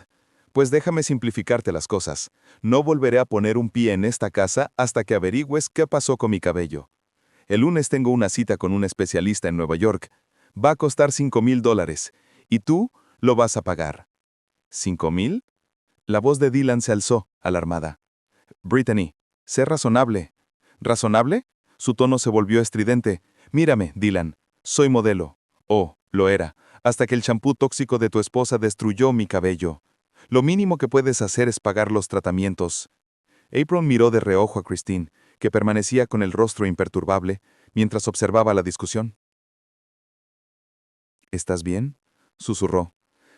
Pues déjame simplificarte las cosas. No volveré a poner un pie en esta casa hasta que averigües qué pasó con mi cabello. El lunes tengo una cita con un especialista en Nueva York. Va a costar $5,000 y tú lo vas a pagar. ¿5,000? La voz de Dylan se alzó, alarmada. Brittany, sé razonable. ¿Razonable? Su tono se volvió estridente. Mírame, Dylan. Soy modelo. Oh, lo era, hasta que el champú tóxico de tu esposa destruyó mi cabello. Lo mínimo que puedes hacer es pagar los tratamientos. April miró de reojo a Christine, que permanecía con el rostro imperturbable, mientras observaba la discusión. ¿Estás bien?, susurró.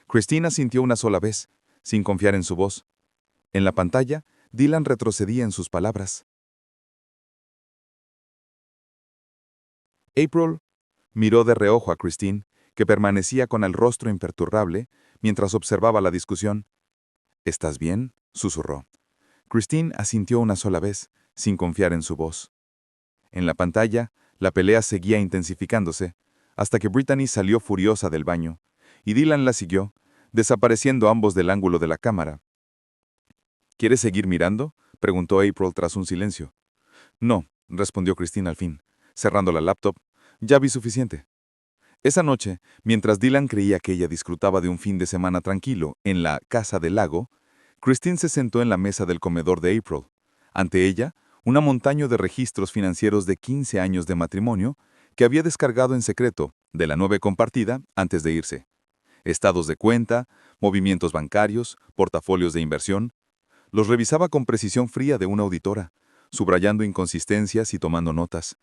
Christine asintió una sola vez, sin confiar en su voz. En la pantalla, Dylan retrocedía en sus palabras. April miró de reojo a Christine, que permanecía con el rostro imperturbable, mientras observaba la discusión. ¿Estás bien?, susurró. Christine asintió una sola vez, sin confiar en su voz. En la pantalla, la pelea seguía intensificándose, hasta que Brittany salió furiosa del baño, y Dylan la siguió, desapareciendo ambos del ángulo de la cámara. ¿Quieres seguir mirando?, preguntó April tras un silencio. No, respondió Christine al fin, cerrando la laptop. Ya vi suficiente. Esa noche, mientras Dylan creía que ella disfrutaba de un fin de semana tranquilo en la casa del lago, Christine se sentó en la mesa del comedor de April. Ante ella, una montaña de registros financieros de 15 años de matrimonio que había descargado en secreto de la nube compartida antes de irse. Estados de cuenta, movimientos bancarios, portafolios de inversión. Los revisaba con precisión fría de una auditora, subrayando inconsistencias y tomando notas.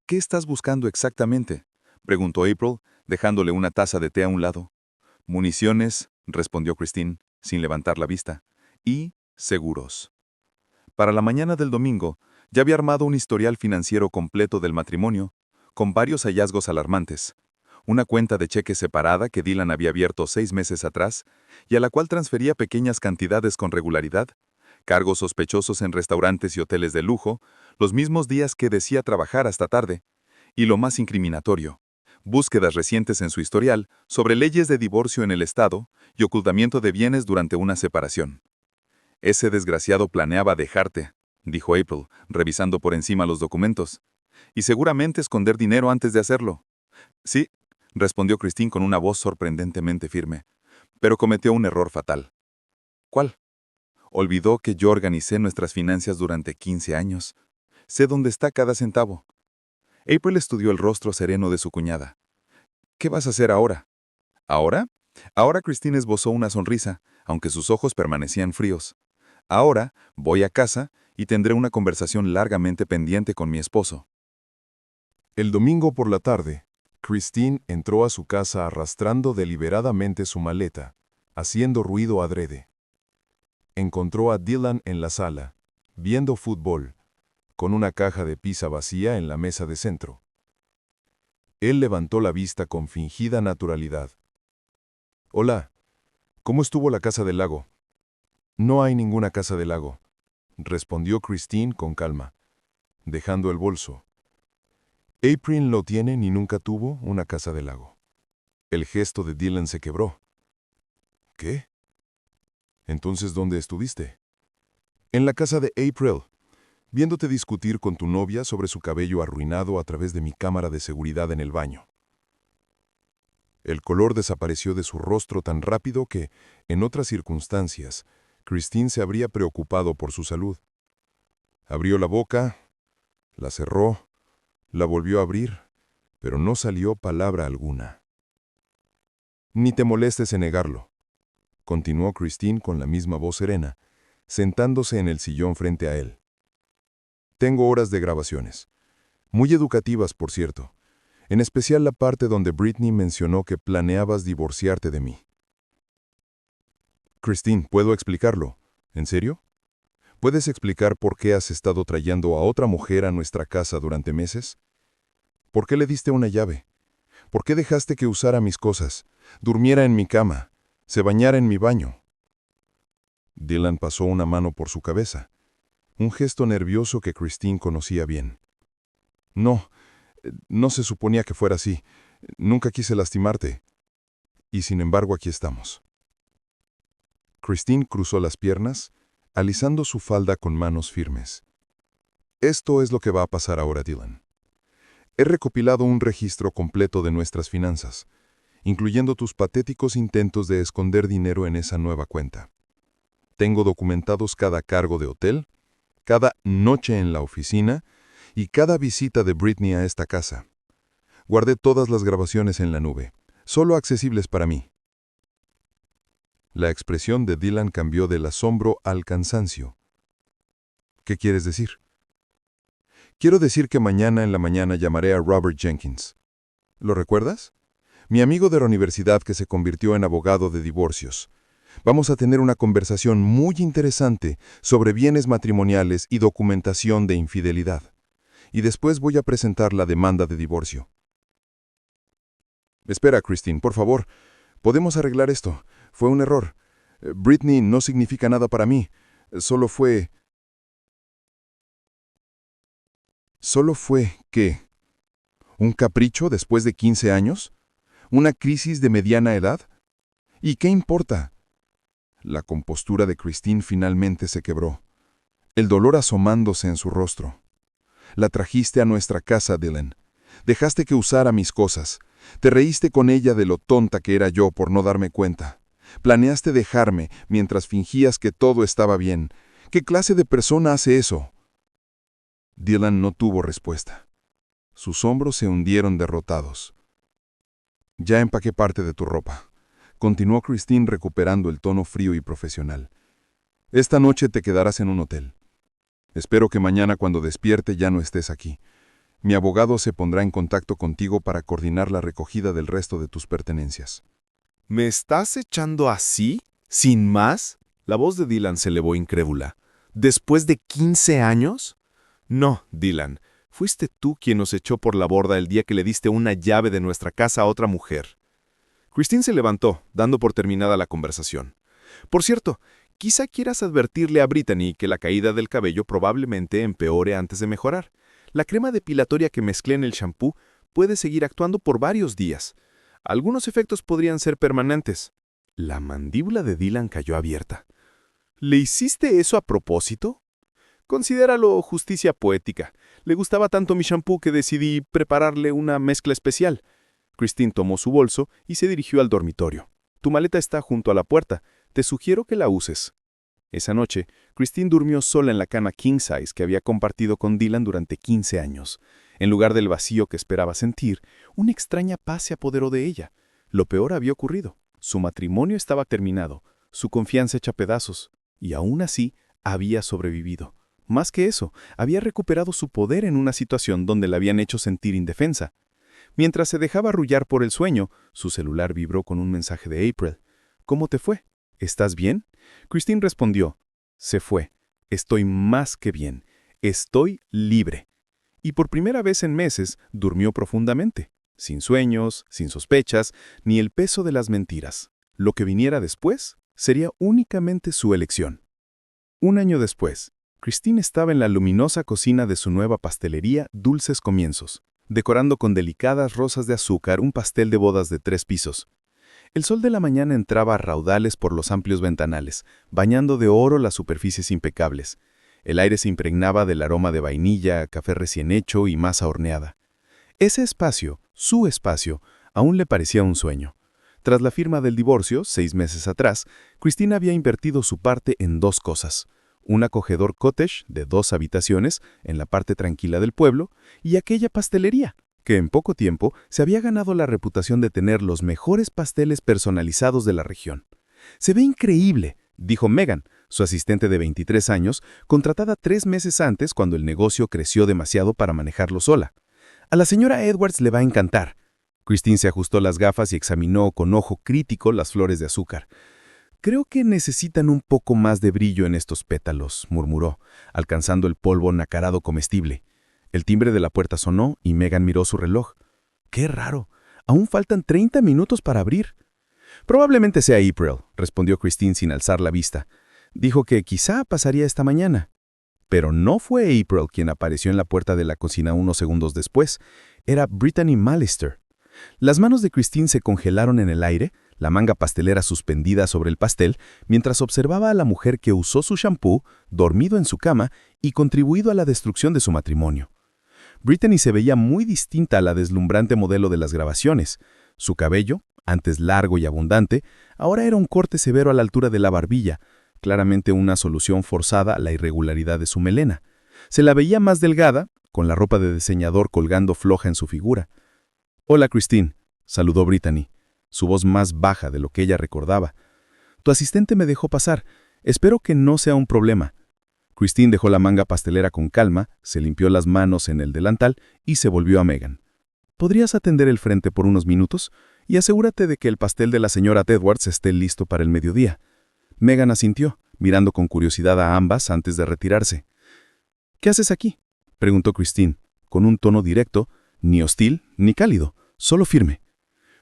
¿Qué estás buscando exactamente?, preguntó April, dejándole una taza de té a un lado. Municiones, respondió Christine, sin levantar la vista, y seguros. Para la mañana del domingo, ya había armado un historial financiero completo del matrimonio, con varios hallazgos alarmantes. Una cuenta de cheques separada que Dylan había abierto 6 meses atrás y a la cual transfería pequeñas cantidades con regularidad, cargos sospechosos en restaurantes y hoteles de lujo, los mismos días que decía trabajar hasta tarde, y lo más incriminatorio, búsquedas recientes en su historial sobre leyes de divorcio en el Estado y ocultamiento de bienes durante una separación. Ese desgraciado planeaba dejarte, dijo April, revisando por encima los documentos, y seguramente esconder dinero antes de hacerlo. Sí, respondió Christine con una voz sorprendentemente firme, pero cometió un error fatal. ¿Cuál? Olvidó que yo organicé nuestras finanzas durante 15 años. Sé dónde está cada centavo. April estudió el rostro sereno de su cuñada. ¿Qué vas a hacer ahora? ¿Ahora? Ahora Christine esbozó una sonrisa, aunque sus ojos permanecían fríos. Ahora voy a casa y tendré una conversación largamente pendiente con mi esposo. El domingo por la tarde, Christine entró a su casa arrastrando deliberadamente su maleta, haciendo ruido adrede. Encontró a Dylan en la sala, viendo fútbol, con una caja de pizza vacía en la mesa de centro. Él levantó la vista con fingida naturalidad. «Hola, ¿cómo estuvo la casa del lago?» «No hay ninguna casa del lago», respondió Christine con calma, dejando el bolso. «April no tiene ni nunca tuvo una casa del lago». El gesto de Dylan se quebró. «¿Qué? Entonces, ¿dónde estuviste?» «En la casa de April, viéndote discutir con tu novia sobre su cabello arruinado a través de mi cámara de seguridad en el baño». El color desapareció de su rostro tan rápido que, en otras circunstancias, Christine se habría preocupado por su salud. Abrió la boca, la cerró, la volvió a abrir, pero no salió palabra alguna. «Ni te molestes en negarlo», continuó Christine con la misma voz serena, sentándose en el sillón frente a él. «Tengo horas de grabaciones. Muy educativas, por cierto. En especial la parte donde Britney mencionó que planeabas divorciarte de mí». «Christine, ¿puedo explicarlo? ¿En serio? ¿Puedes explicar por qué has estado trayendo a otra mujer a nuestra casa durante meses? ¿Por qué le diste una llave? ¿Por qué dejaste que usara mis cosas, durmiera en mi cama, se bañara en mi baño?» Dylan pasó una mano por su cabeza, un gesto nervioso que Christine conocía bien. No se suponía que fuera así. Nunca quise lastimarte. Y sin embargo aquí estamos». Christine cruzó las piernas, alisando su falda con manos firmes. «Esto es lo que va a pasar ahora, Dylan. He recopilado un registro completo de nuestras finanzas, incluyendo tus patéticos intentos de esconder dinero en esa nueva cuenta. Tengo documentados cada cargo de hotel, cada noche en la oficina y cada visita de Britney a esta casa. Guardé todas las grabaciones en la nube, solo accesibles para mí». La expresión de Dylan cambió del asombro al cansancio. «¿Qué quieres decir?» «Quiero decir que mañana en la mañana llamaré a Robert Jenkins. ¿Lo recuerdas? Mi amigo de la universidad que se convirtió en abogado de divorcios. Vamos a tener una conversación muy interesante sobre bienes matrimoniales y documentación de infidelidad. Y después voy a presentar la demanda de divorcio». «Espera, Christine, por favor. Podemos arreglar esto. Fue un error. Britney no significa nada para mí. Solo fue... ¿qué? ¿Un capricho después de 15 años? ¿Una crisis de mediana edad? ¿Y qué importa?». La compostura de Christine finalmente se quebró, el dolor asomándose en su rostro. «La trajiste a nuestra casa, Dylan. Dejaste que usara mis cosas. Te reíste con ella de lo tonta que era yo por no darme cuenta. Planeaste dejarme mientras fingías que todo estaba bien. ¿Qué clase de persona hace eso?». Dylan no tuvo respuesta. Sus hombros se hundieron derrotados. «Ya empaqué parte de tu ropa», continuó Christine recuperando el tono frío y profesional. «Esta noche te quedarás en un hotel. Espero que mañana cuando despierte ya no estés aquí. Mi abogado se pondrá en contacto contigo para coordinar la recogida del resto de tus pertenencias». «¿Me estás echando así? ¿Sin más?». La voz de Dylan se elevó incrédula. «¿Después de 15 años? No, Dylan, fuiste tú quien nos echó por la borda el día que le diste una llave de nuestra casa a otra mujer». Christine se levantó, dando por terminada la conversación. «Por cierto, quizá quieras advertirle a Brittany que la caída del cabello probablemente empeore antes de mejorar. La crema depilatoria que mezclé en el shampoo puede seguir actuando por varios días. Algunos efectos podrían ser permanentes». La mandíbula de Dylan cayó abierta. «¿Le hiciste eso a propósito?». «Considéralo justicia poética. Le gustaba tanto mi shampoo que decidí prepararle una mezcla especial». Christine tomó su bolso y se dirigió al dormitorio. «Tu maleta está junto a la puerta. Te sugiero que la uses». Esa noche, Christine durmió sola en la cama king size que había compartido con Dylan durante 15 años. En lugar del vacío que esperaba sentir, una extraña paz se apoderó de ella. Lo peor había ocurrido. Su matrimonio estaba terminado, su confianza hecha pedazos, y aún así había sobrevivido. Más que eso, había recuperado su poder en una situación donde la habían hecho sentir indefensa. Mientras se dejaba arrullar por el sueño, su celular vibró con un mensaje de April. «¿Cómo te fue? ¿Estás bien?». Christine respondió: «Se fue. Estoy más que bien. Estoy libre». Y por primera vez en meses, durmió profundamente. sin sueños, sin sospechas, ni el peso de las mentiras. Lo que viniera después sería únicamente su elección. Un año después, Christine estaba en la luminosa cocina de su nueva pastelería Dulces Comienzos, decorando con delicadas rosas de azúcar un pastel de bodas de 3 pisos. El sol de la mañana entraba a raudales por los amplios ventanales, bañando de oro las superficies impecables. El aire se impregnaba del aroma de vainilla, café recién hecho y masa horneada. Ese espacio, su espacio, aún le parecía un sueño. Tras la firma del divorcio, 6 meses atrás, Christine había invertido su parte en 2 cosas. Un acogedor cottage de 2 habitaciones en la parte tranquila del pueblo y aquella pastelería, que en poco tiempo se había ganado la reputación de tener los mejores pasteles personalizados de la región. «Se ve increíble», dijo Megan, su asistente de 23 años, contratada 3 meses antes cuando el negocio creció demasiado para manejarlo sola. «A la señora Edwards le va a encantar». Christine se ajustó las gafas y examinó con ojo crítico las flores de azúcar. «Creo que necesitan un poco más de brillo en estos pétalos», murmuró, alcanzando el polvo nacarado comestible. El timbre de la puerta sonó y Megan miró su reloj. «Qué raro. Aún faltan 30 minutos para abrir». «Probablemente sea April», respondió Christine sin alzar la vista. «Dijo que quizá pasaría esta mañana». Pero no fue April quien apareció en la puerta de la cocina unos segundos después. Era Brittany Mallister. Las manos de Christine se congelaron en el aire, la manga pastelera suspendida sobre el pastel, mientras observaba a la mujer que usó su shampoo, dormido en su cama y contribuido a la destrucción de su matrimonio. Brittany se veía muy distinta a la deslumbrante modelo de las grabaciones. Su cabello, antes largo y abundante, ahora era un corte severo a la altura de la barbilla, claramente una solución forzada a la irregularidad de su melena. Se la veía más delgada, con la ropa de diseñador colgando floja en su figura. «Hola, Christine», saludó Brittany, su voz más baja de lo que ella recordaba. «Tu asistente me dejó pasar. Espero que no sea un problema». Christine dejó la manga pastelera con calma, se limpió las manos en el delantal y se volvió a Megan. «¿Podrías atender el frente por unos minutos? Y asegúrate de que el pastel de la señora Edwards esté listo para el mediodía». Megan asintió, mirando con curiosidad a ambas antes de retirarse. «¿Qué haces aquí?», preguntó Christine, con un tono directo, ni hostil ni cálido, solo firme.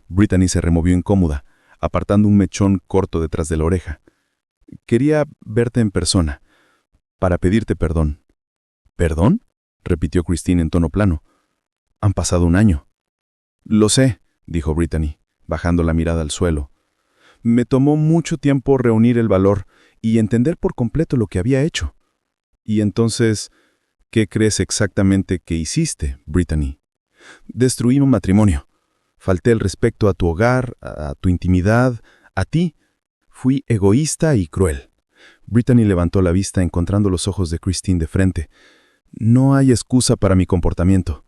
Brittany se removió incómoda, apartando un mechón corto detrás de la oreja. «Quería verte en persona, para pedirte perdón». «¿Perdón?», repitió Christine en tono plano. «Han pasado un año». «Lo sé», dijo Brittany, bajando la mirada al suelo. «Me tomó mucho tiempo reunir el valor y entender por completo lo que había hecho». «Y entonces, ¿qué crees exactamente que hiciste, Brittany?» «Destruí un matrimonio. Falté el respeto a tu hogar, a tu intimidad, a ti. Fui egoísta y cruel». Brittany levantó la vista encontrando los ojos de Christine de frente. «No hay excusa para mi comportamiento,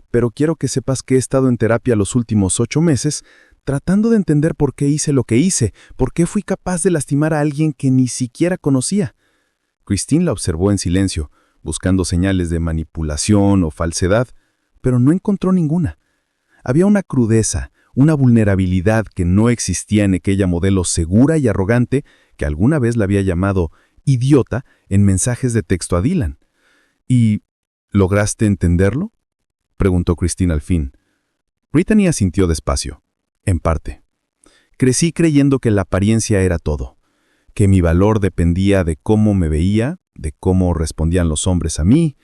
pero quiero que sepas que he estado en terapia los últimos 8 meses tratando de entender por qué hice lo que hice, por qué fui capaz de lastimar a alguien que ni siquiera conocía». Christine la observó en silencio, buscando señales de manipulación o falsedad, pero no encontró ninguna. Había una crudeza, una vulnerabilidad que no existía en aquella modelo segura y arrogante que alguna vez la había llamado idiota en mensajes de texto a Dylan. «¿Y lograste entenderlo?», preguntó Christine al fin. Brittany asintió despacio. «En parte. Crecí creyendo que la apariencia era todo, que mi valor dependía de cómo me veía, de cómo respondían los hombres a mí.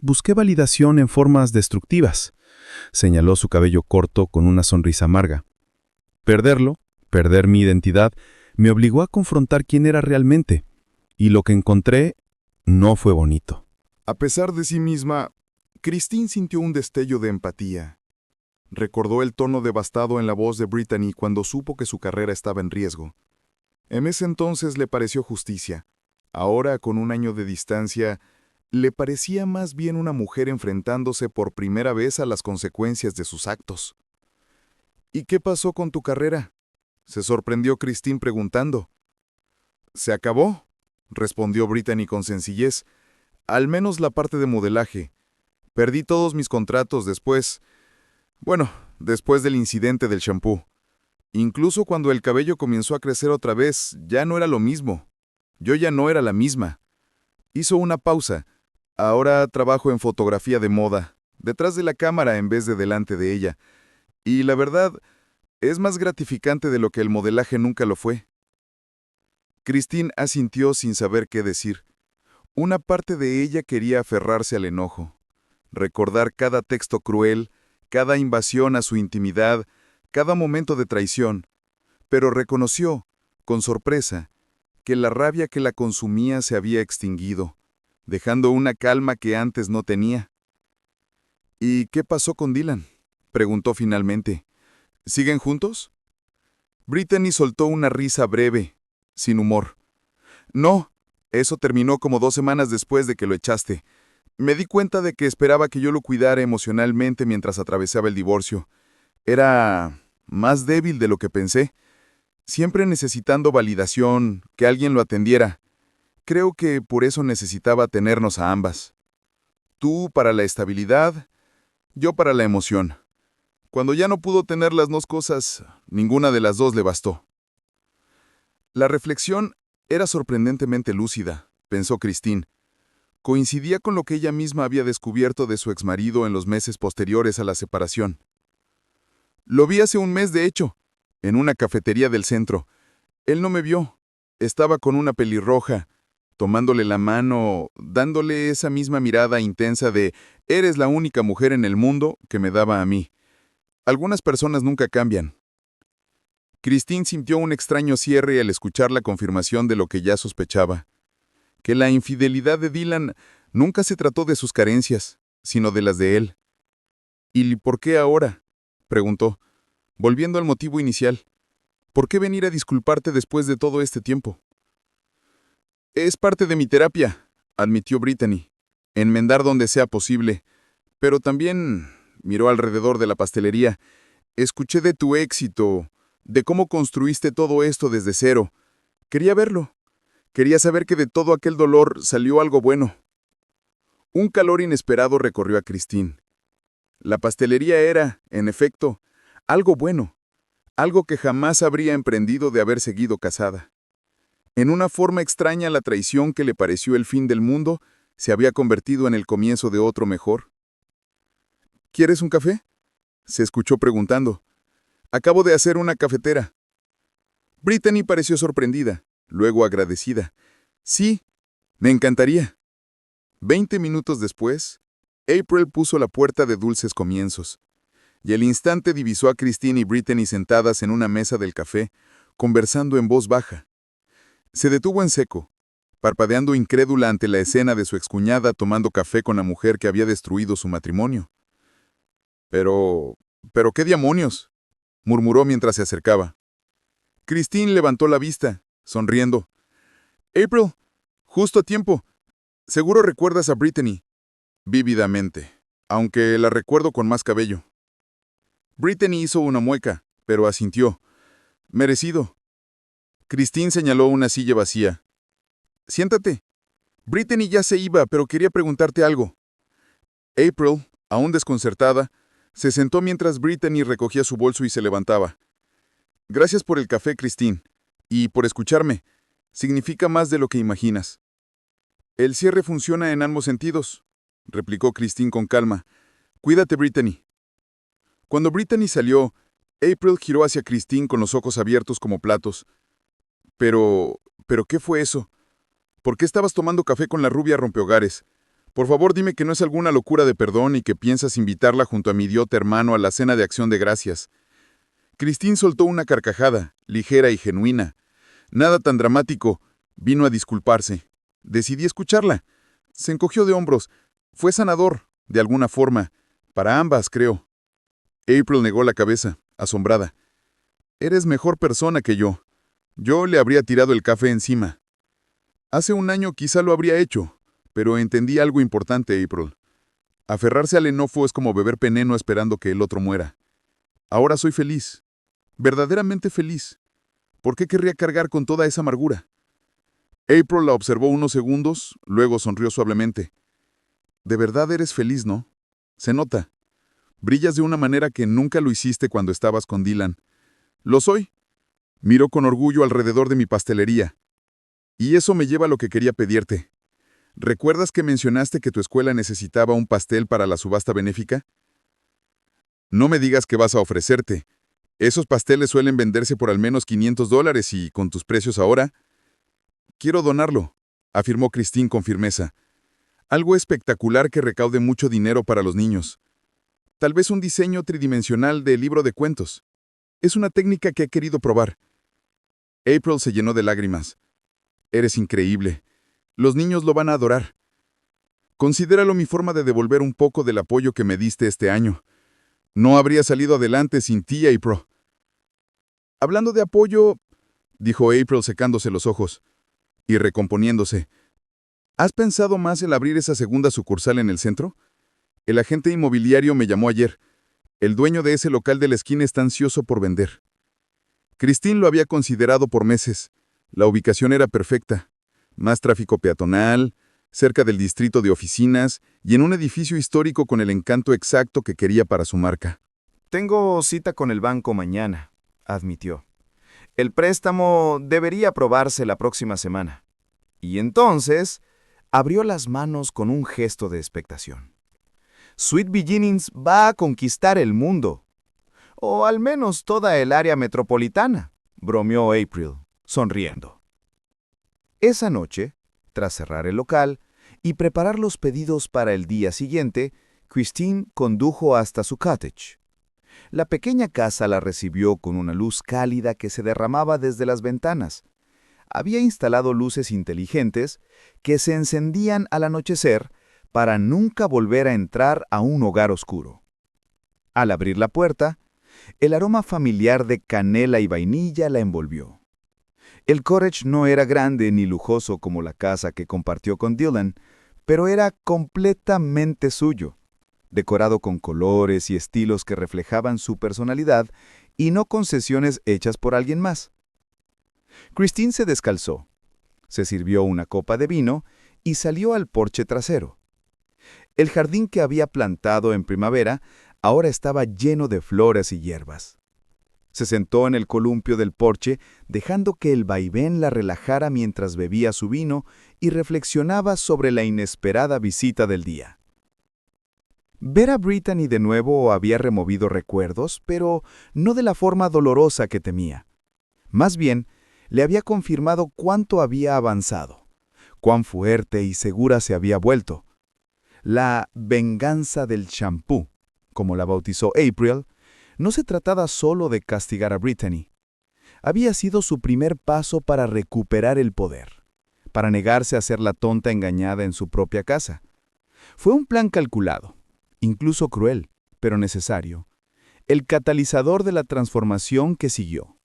Busqué validación en formas destructivas». Señaló su cabello corto con una sonrisa amarga. Perder mi identidad, me obligó a confrontar quién era realmente, y lo que encontré no fue bonito. A pesar de sí misma, Christine sintió un destello de empatía. Recordó el tono devastado en la voz de Brittany cuando supo que su carrera estaba en riesgo. En ese entonces le pareció justicia. Ahora, con un año de distancia, le parecía más bien una mujer enfrentándose por primera vez a las consecuencias de sus actos. «¿Y qué pasó con tu carrera?», se sorprendió Christine preguntando. «Se acabó», respondió Brittany con sencillez. «Al menos la parte de modelaje. Perdí todos mis contratos después del incidente del shampoo. Incluso cuando el cabello comenzó a crecer otra vez, ya no era lo mismo. Yo ya no era la misma». Hizo una pausa. «Ahora trabajo en fotografía de moda, detrás de la cámara en vez de delante de ella. Y la verdad, es más gratificante de lo que el modelaje nunca lo fue. Christine asintió sin saber qué decir. Una parte de ella quería aferrarse al enojo, recordar cada texto cruel, cada invasión a su intimidad, cada momento de traición, pero reconoció, con sorpresa, que la rabia que la consumía se había extinguido, dejando una calma que antes no tenía. ¿Y qué pasó con Dylan?, preguntó finalmente. ¿Siguen juntos? Brittany soltó una risa breve, sin humor. No, eso terminó como 2 semanas después de que lo echaste. Me di cuenta de que esperaba que yo lo cuidara emocionalmente mientras atravesaba el divorcio. Era más débil de lo que pensé, siempre necesitando validación, que alguien lo atendiera. Creo que por eso necesitaba tenernos a ambas. Tú para la estabilidad, yo para la emoción. Cuando ya no pudo tener las 2 cosas, ninguna de las 2 le bastó. La reflexión era sorprendentemente lúcida, pensó Christine. Coincidía con lo que ella misma había descubierto de su exmarido en los meses posteriores a la separación. Lo vi hace un mes, de hecho, en una cafetería del centro. Él no me vio. Estaba con una pelirroja, tomándole la mano, dándole esa misma mirada intensa de «eres la única mujer en el mundo» que me daba a mí. Algunas personas nunca cambian. Christine sintió un extraño cierre al escuchar la confirmación de lo que ya sospechaba, que la infidelidad de Dylan nunca se trató de sus carencias, sino de las de él. ¿Y por qué ahora?, preguntó, volviendo al motivo inicial. ¿Por qué venir a disculparte después de todo este tiempo? Es parte de mi terapia, admitió Brittany. Enmendar donde sea posible. Pero también miró alrededor de la pastelería. Escuché de tu éxito, de cómo construiste todo esto desde cero. Quería verlo. Quería saber que de todo aquel dolor salió algo bueno. Un calor inesperado recorrió a Christine. La pastelería era, en efecto, algo bueno, algo que jamás habría emprendido de haber seguido casada. En una forma extraña, la traición que le pareció el fin del mundo se había convertido en el comienzo de otro mejor. ¿Quieres un café?, se escuchó preguntando. Acabo de hacer una cafetera. Brittany pareció sorprendida, luego agradecida. Sí, me encantaría. 20 minutos después, April puso la puerta de dulces comienzos, y al instante divisó a Christine y Brittany sentadas en una mesa del café, conversando en voz baja. Se detuvo en seco, parpadeando incrédula ante la escena de su excuñada tomando café con la mujer que había destruido su matrimonio. «Pero qué demonios», murmuró mientras se acercaba. Christine levantó la vista, sonriendo. «April, justo a tiempo. Seguro recuerdas a Brittany». «Vívidamente, aunque la recuerdo con más cabello». Brittany hizo una mueca, pero asintió. «Merecido». Christine señaló una silla vacía. «Siéntate. Brittany ya se iba, pero quería preguntarte algo». April, aún desconcertada, se sentó mientras Brittany recogía su bolso y se levantaba. «Gracias por el café, Christine, y por escucharme. Significa más de lo que imaginas». «El cierre funciona en ambos sentidos», replicó Christine con calma. «Cuídate, Brittany». Cuando Brittany salió, April giró hacia Christine con los ojos abiertos como platos. «¿Pero qué fue eso? ¿Por qué estabas tomando café con la rubia rompehogares? Por favor, dime que no es alguna locura de perdón y que piensas invitarla junto a mi idiota hermano a la cena de acción de gracias». Christine soltó una carcajada, ligera y genuina. Nada tan dramático. Vino a disculparse. Decidí escucharla. Se encogió de hombros. Fue sanador, de alguna forma. Para ambas, creo. April negó la cabeza, asombrada. «Eres mejor persona que yo. Yo le habría tirado el café encima. Hace un año quizá lo habría hecho, pero entendí algo importante, April. Aferrarse al enojo es como beber veneno esperando que el otro muera. Ahora soy feliz. Verdaderamente feliz. ¿Por qué querría cargar con toda esa amargura?» April la observó unos segundos, luego sonrió suavemente. «De verdad eres feliz, ¿no? Se nota. Brillas de una manera que nunca lo hiciste cuando estabas con Dylan». «Lo soy». Miro con orgullo alrededor de mi pastelería. Y eso me lleva a lo que quería pedirte. ¿Recuerdas que mencionaste que tu escuela necesitaba un pastel para la subasta benéfica? No me digas que vas a ofrecerte. Esos pasteles suelen venderse por al menos $500 y, con tus precios ahora... Quiero donarlo, afirmó Christine con firmeza. Algo espectacular que recaude mucho dinero para los niños. Tal vez un diseño tridimensional de libro de cuentos. Es una técnica que he querido probar. April se llenó de lágrimas. Eres increíble. Los niños lo van a adorar. Considéralo mi forma de devolver un poco del apoyo que me diste este año. No habría salido adelante sin ti, April. Hablando de apoyo, dijo April secándose los ojos y recomponiéndose. ¿Has pensado más en abrir esa segunda sucursal en el centro? El agente inmobiliario me llamó ayer. El dueño de ese local de la esquina está ansioso por vender. Christine lo había considerado por meses. La ubicación era perfecta. Más tráfico peatonal, cerca del distrito de oficinas y en un edificio histórico con el encanto exacto que quería para su marca. Tengo cita con el banco mañana, admitió. El préstamo debería aprobarse la próxima semana. Y entonces abrió las manos con un gesto de expectación. Sweet Beginnings va a conquistar el mundo. O al menos toda el área metropolitana, bromeó April, sonriendo. Esa noche, tras cerrar el local y preparar los pedidos para el día siguiente, Christine condujo hasta su cottage. La pequeña casa la recibió con una luz cálida que se derramaba desde las ventanas. Había instalado luces inteligentes que se encendían al anochecer para nunca volver a entrar a un hogar oscuro. Al abrir la puerta, el aroma familiar de canela y vainilla la envolvió. El cottage no era grande ni lujoso como la casa que compartió con Dylan, pero era completamente suyo, decorado con colores y estilos que reflejaban su personalidad y no concesiones hechas por alguien más. Christine se descalzó, se sirvió una copa de vino y salió al porche trasero. El jardín que había plantado en primavera ahora estaba lleno de flores y hierbas. Se sentó en el columpio del porche, dejando que el vaivén la relajara mientras bebía su vino y reflexionaba sobre la inesperada visita del día. Ver a Brittany de nuevo había removido recuerdos, pero no de la forma dolorosa que temía. Más bien, le había confirmado cuánto había avanzado, cuán fuerte y segura se había vuelto. La venganza del champú, como la bautizó April, no se trataba solo de castigar a Brittany. Había sido su primer paso para recuperar el poder, para negarse a ser la tonta engañada en su propia casa. Fue un plan calculado, incluso cruel, pero necesario, el catalizador de la transformación que siguió.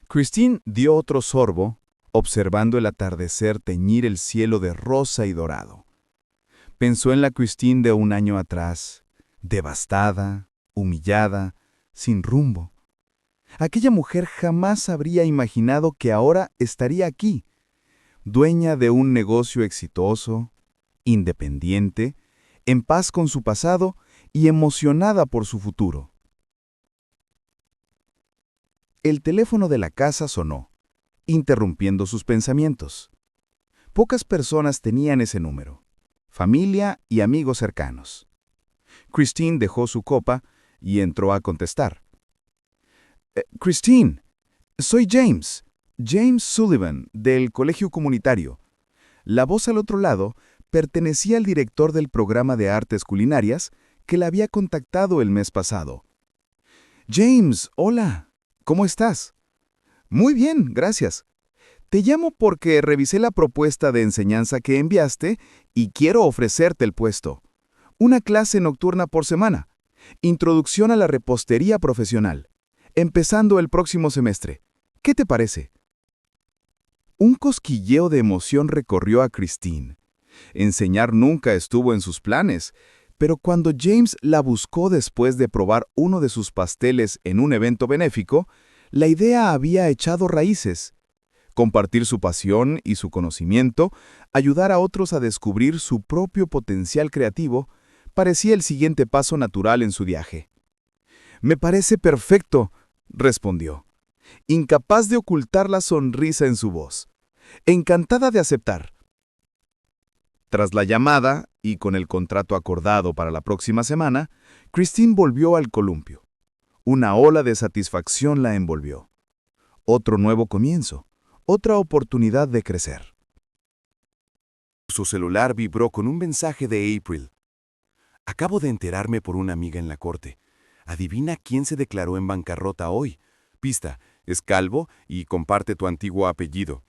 Christine dio otro sorbo, observando el atardecer teñir el cielo de rosa y dorado. Pensó en la Christine de un año atrás, devastada, humillada, sin rumbo. Aquella mujer jamás habría imaginado que ahora estaría aquí, dueña de un negocio exitoso, independiente, en paz con su pasado y emocionada por su futuro. El teléfono de la casa sonó, interrumpiendo sus pensamientos. Pocas personas tenían ese número, familia y amigos cercanos. Christine dejó su copa y entró a contestar. Christine, soy James Sullivan, del colegio comunitario. La voz al otro lado pertenecía al director del programa de artes culinarias que la había contactado el mes pasado. James, hola, ¿cómo estás? Muy bien, gracias. Te llamo porque revisé la propuesta de enseñanza que enviaste y quiero ofrecerte el puesto. Una clase nocturna por semana. Introducción a la repostería profesional. Empezando el próximo semestre. ¿Qué te parece? Un cosquilleo de emoción recorrió a Christine. Enseñar nunca estuvo en sus planes, pero cuando James la buscó después de probar uno de sus pasteles en un evento benéfico, la idea había echado raíces. Compartir su pasión y su conocimiento, ayudar a otros a descubrir su propio potencial creativo, parecía el siguiente paso natural en su viaje. «Me parece perfecto», respondió, incapaz de ocultar la sonrisa en su voz. «Encantada de aceptar». Tras la llamada, y con el contrato acordado para la próxima semana, Christine volvió al columpio. Una ola de satisfacción la envolvió. Otro nuevo comienzo, otra oportunidad de crecer. Su celular vibró con un mensaje de April. Acabo de enterarme por una amiga en la corte. Adivina quién se declaró en bancarrota hoy. Pista, es calvo y comparte tu antiguo apellido.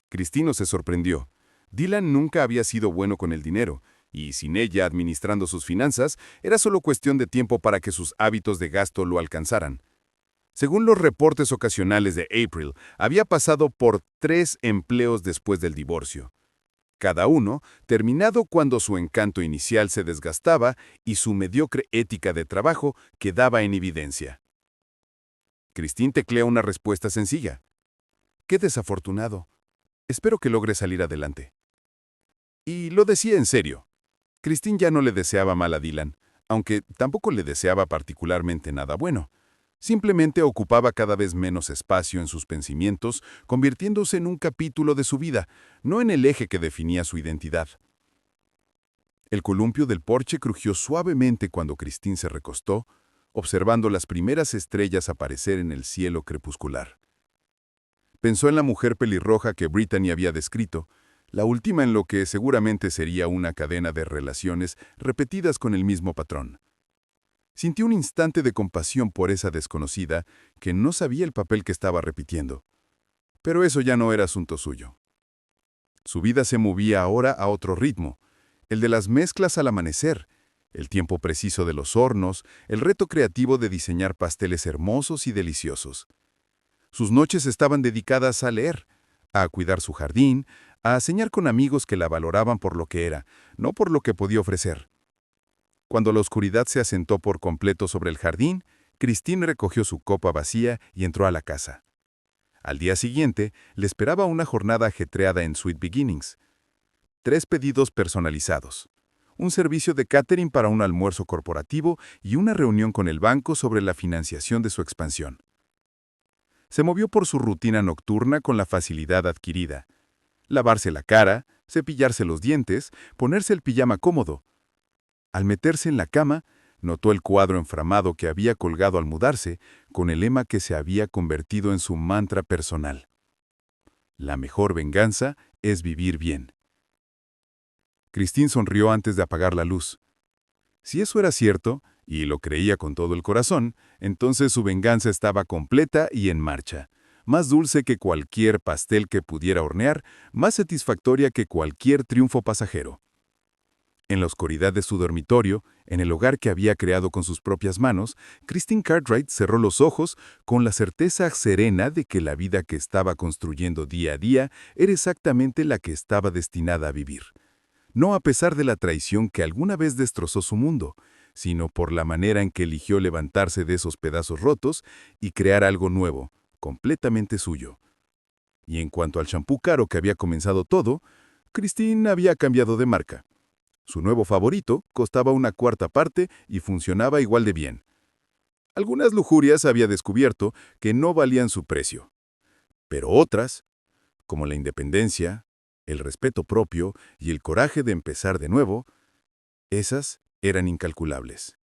Christine se sorprendió. Dylan nunca había sido bueno con el dinero, y sin ella administrando sus finanzas, era solo cuestión de tiempo para que sus hábitos de gasto lo alcanzaran. Según los reportes ocasionales de April, había pasado por 3 empleos después del divorcio. Cada uno terminado cuando su encanto inicial se desgastaba y su mediocre ética de trabajo quedaba en evidencia. Christine teclea una respuesta sencilla. «Qué desafortunado. Espero que logre salir adelante». Y lo decía en serio. Christine ya no le deseaba mal a Dylan, aunque tampoco le deseaba particularmente nada bueno. Simplemente ocupaba cada vez menos espacio en sus pensamientos, convirtiéndose en un capítulo de su vida, no en el eje que definía su identidad. El columpio del porche crujió suavemente cuando Christine se recostó, observando las primeras estrellas aparecer en el cielo crepuscular. Pensó en la mujer pelirroja que Brittany había descrito, la última en lo que seguramente sería una cadena de relaciones repetidas con el mismo patrón. Sintió un instante de compasión por esa desconocida que no sabía el papel que estaba repitiendo. Pero eso ya no era asunto suyo. Su vida se movía ahora a otro ritmo, el de las mezclas al amanecer, el tiempo preciso de los hornos, el reto creativo de diseñar pasteles hermosos y deliciosos. Sus noches estaban dedicadas a leer, a cuidar su jardín, a soñar con amigos que la valoraban por lo que era, no por lo que podía ofrecer. Cuando la oscuridad se asentó por completo sobre el jardín, Christine recogió su copa vacía y entró a la casa. Al día siguiente, le esperaba una jornada ajetreada en Sweet Beginnings. 3 pedidos personalizados, un servicio de catering para un almuerzo corporativo y una reunión con el banco sobre la financiación de su expansión. Se movió por su rutina nocturna con la facilidad adquirida. Lavarse la cara, cepillarse los dientes, ponerse el pijama cómodo. Al meterse en la cama, notó el cuadro enframado que había colgado al mudarse, con el lema que se había convertido en su mantra personal. La mejor venganza es vivir bien. Christine sonrió antes de apagar la luz. Si eso era cierto, y lo creía con todo el corazón, entonces su venganza estaba completa y en marcha. Más dulce que cualquier pastel que pudiera hornear, más satisfactoria que cualquier triunfo pasajero. En la oscuridad de su dormitorio, en el hogar que había creado con sus propias manos, Christine Cartwright cerró los ojos con la certeza serena de que la vida que estaba construyendo día a día era exactamente la que estaba destinada a vivir. No a pesar de la traición que alguna vez destrozó su mundo, sino por la manera en que eligió levantarse de esos pedazos rotos y crear algo nuevo, completamente suyo. Y en cuanto al champú caro que había comenzado todo, Christine había cambiado de marca. Su nuevo favorito costaba 1/4 parte y funcionaba igual de bien. Algunas lujurias había descubierto que no valían su precio. Pero otras, como la independencia, el respeto propio y el coraje de empezar de nuevo, esas eran incalculables.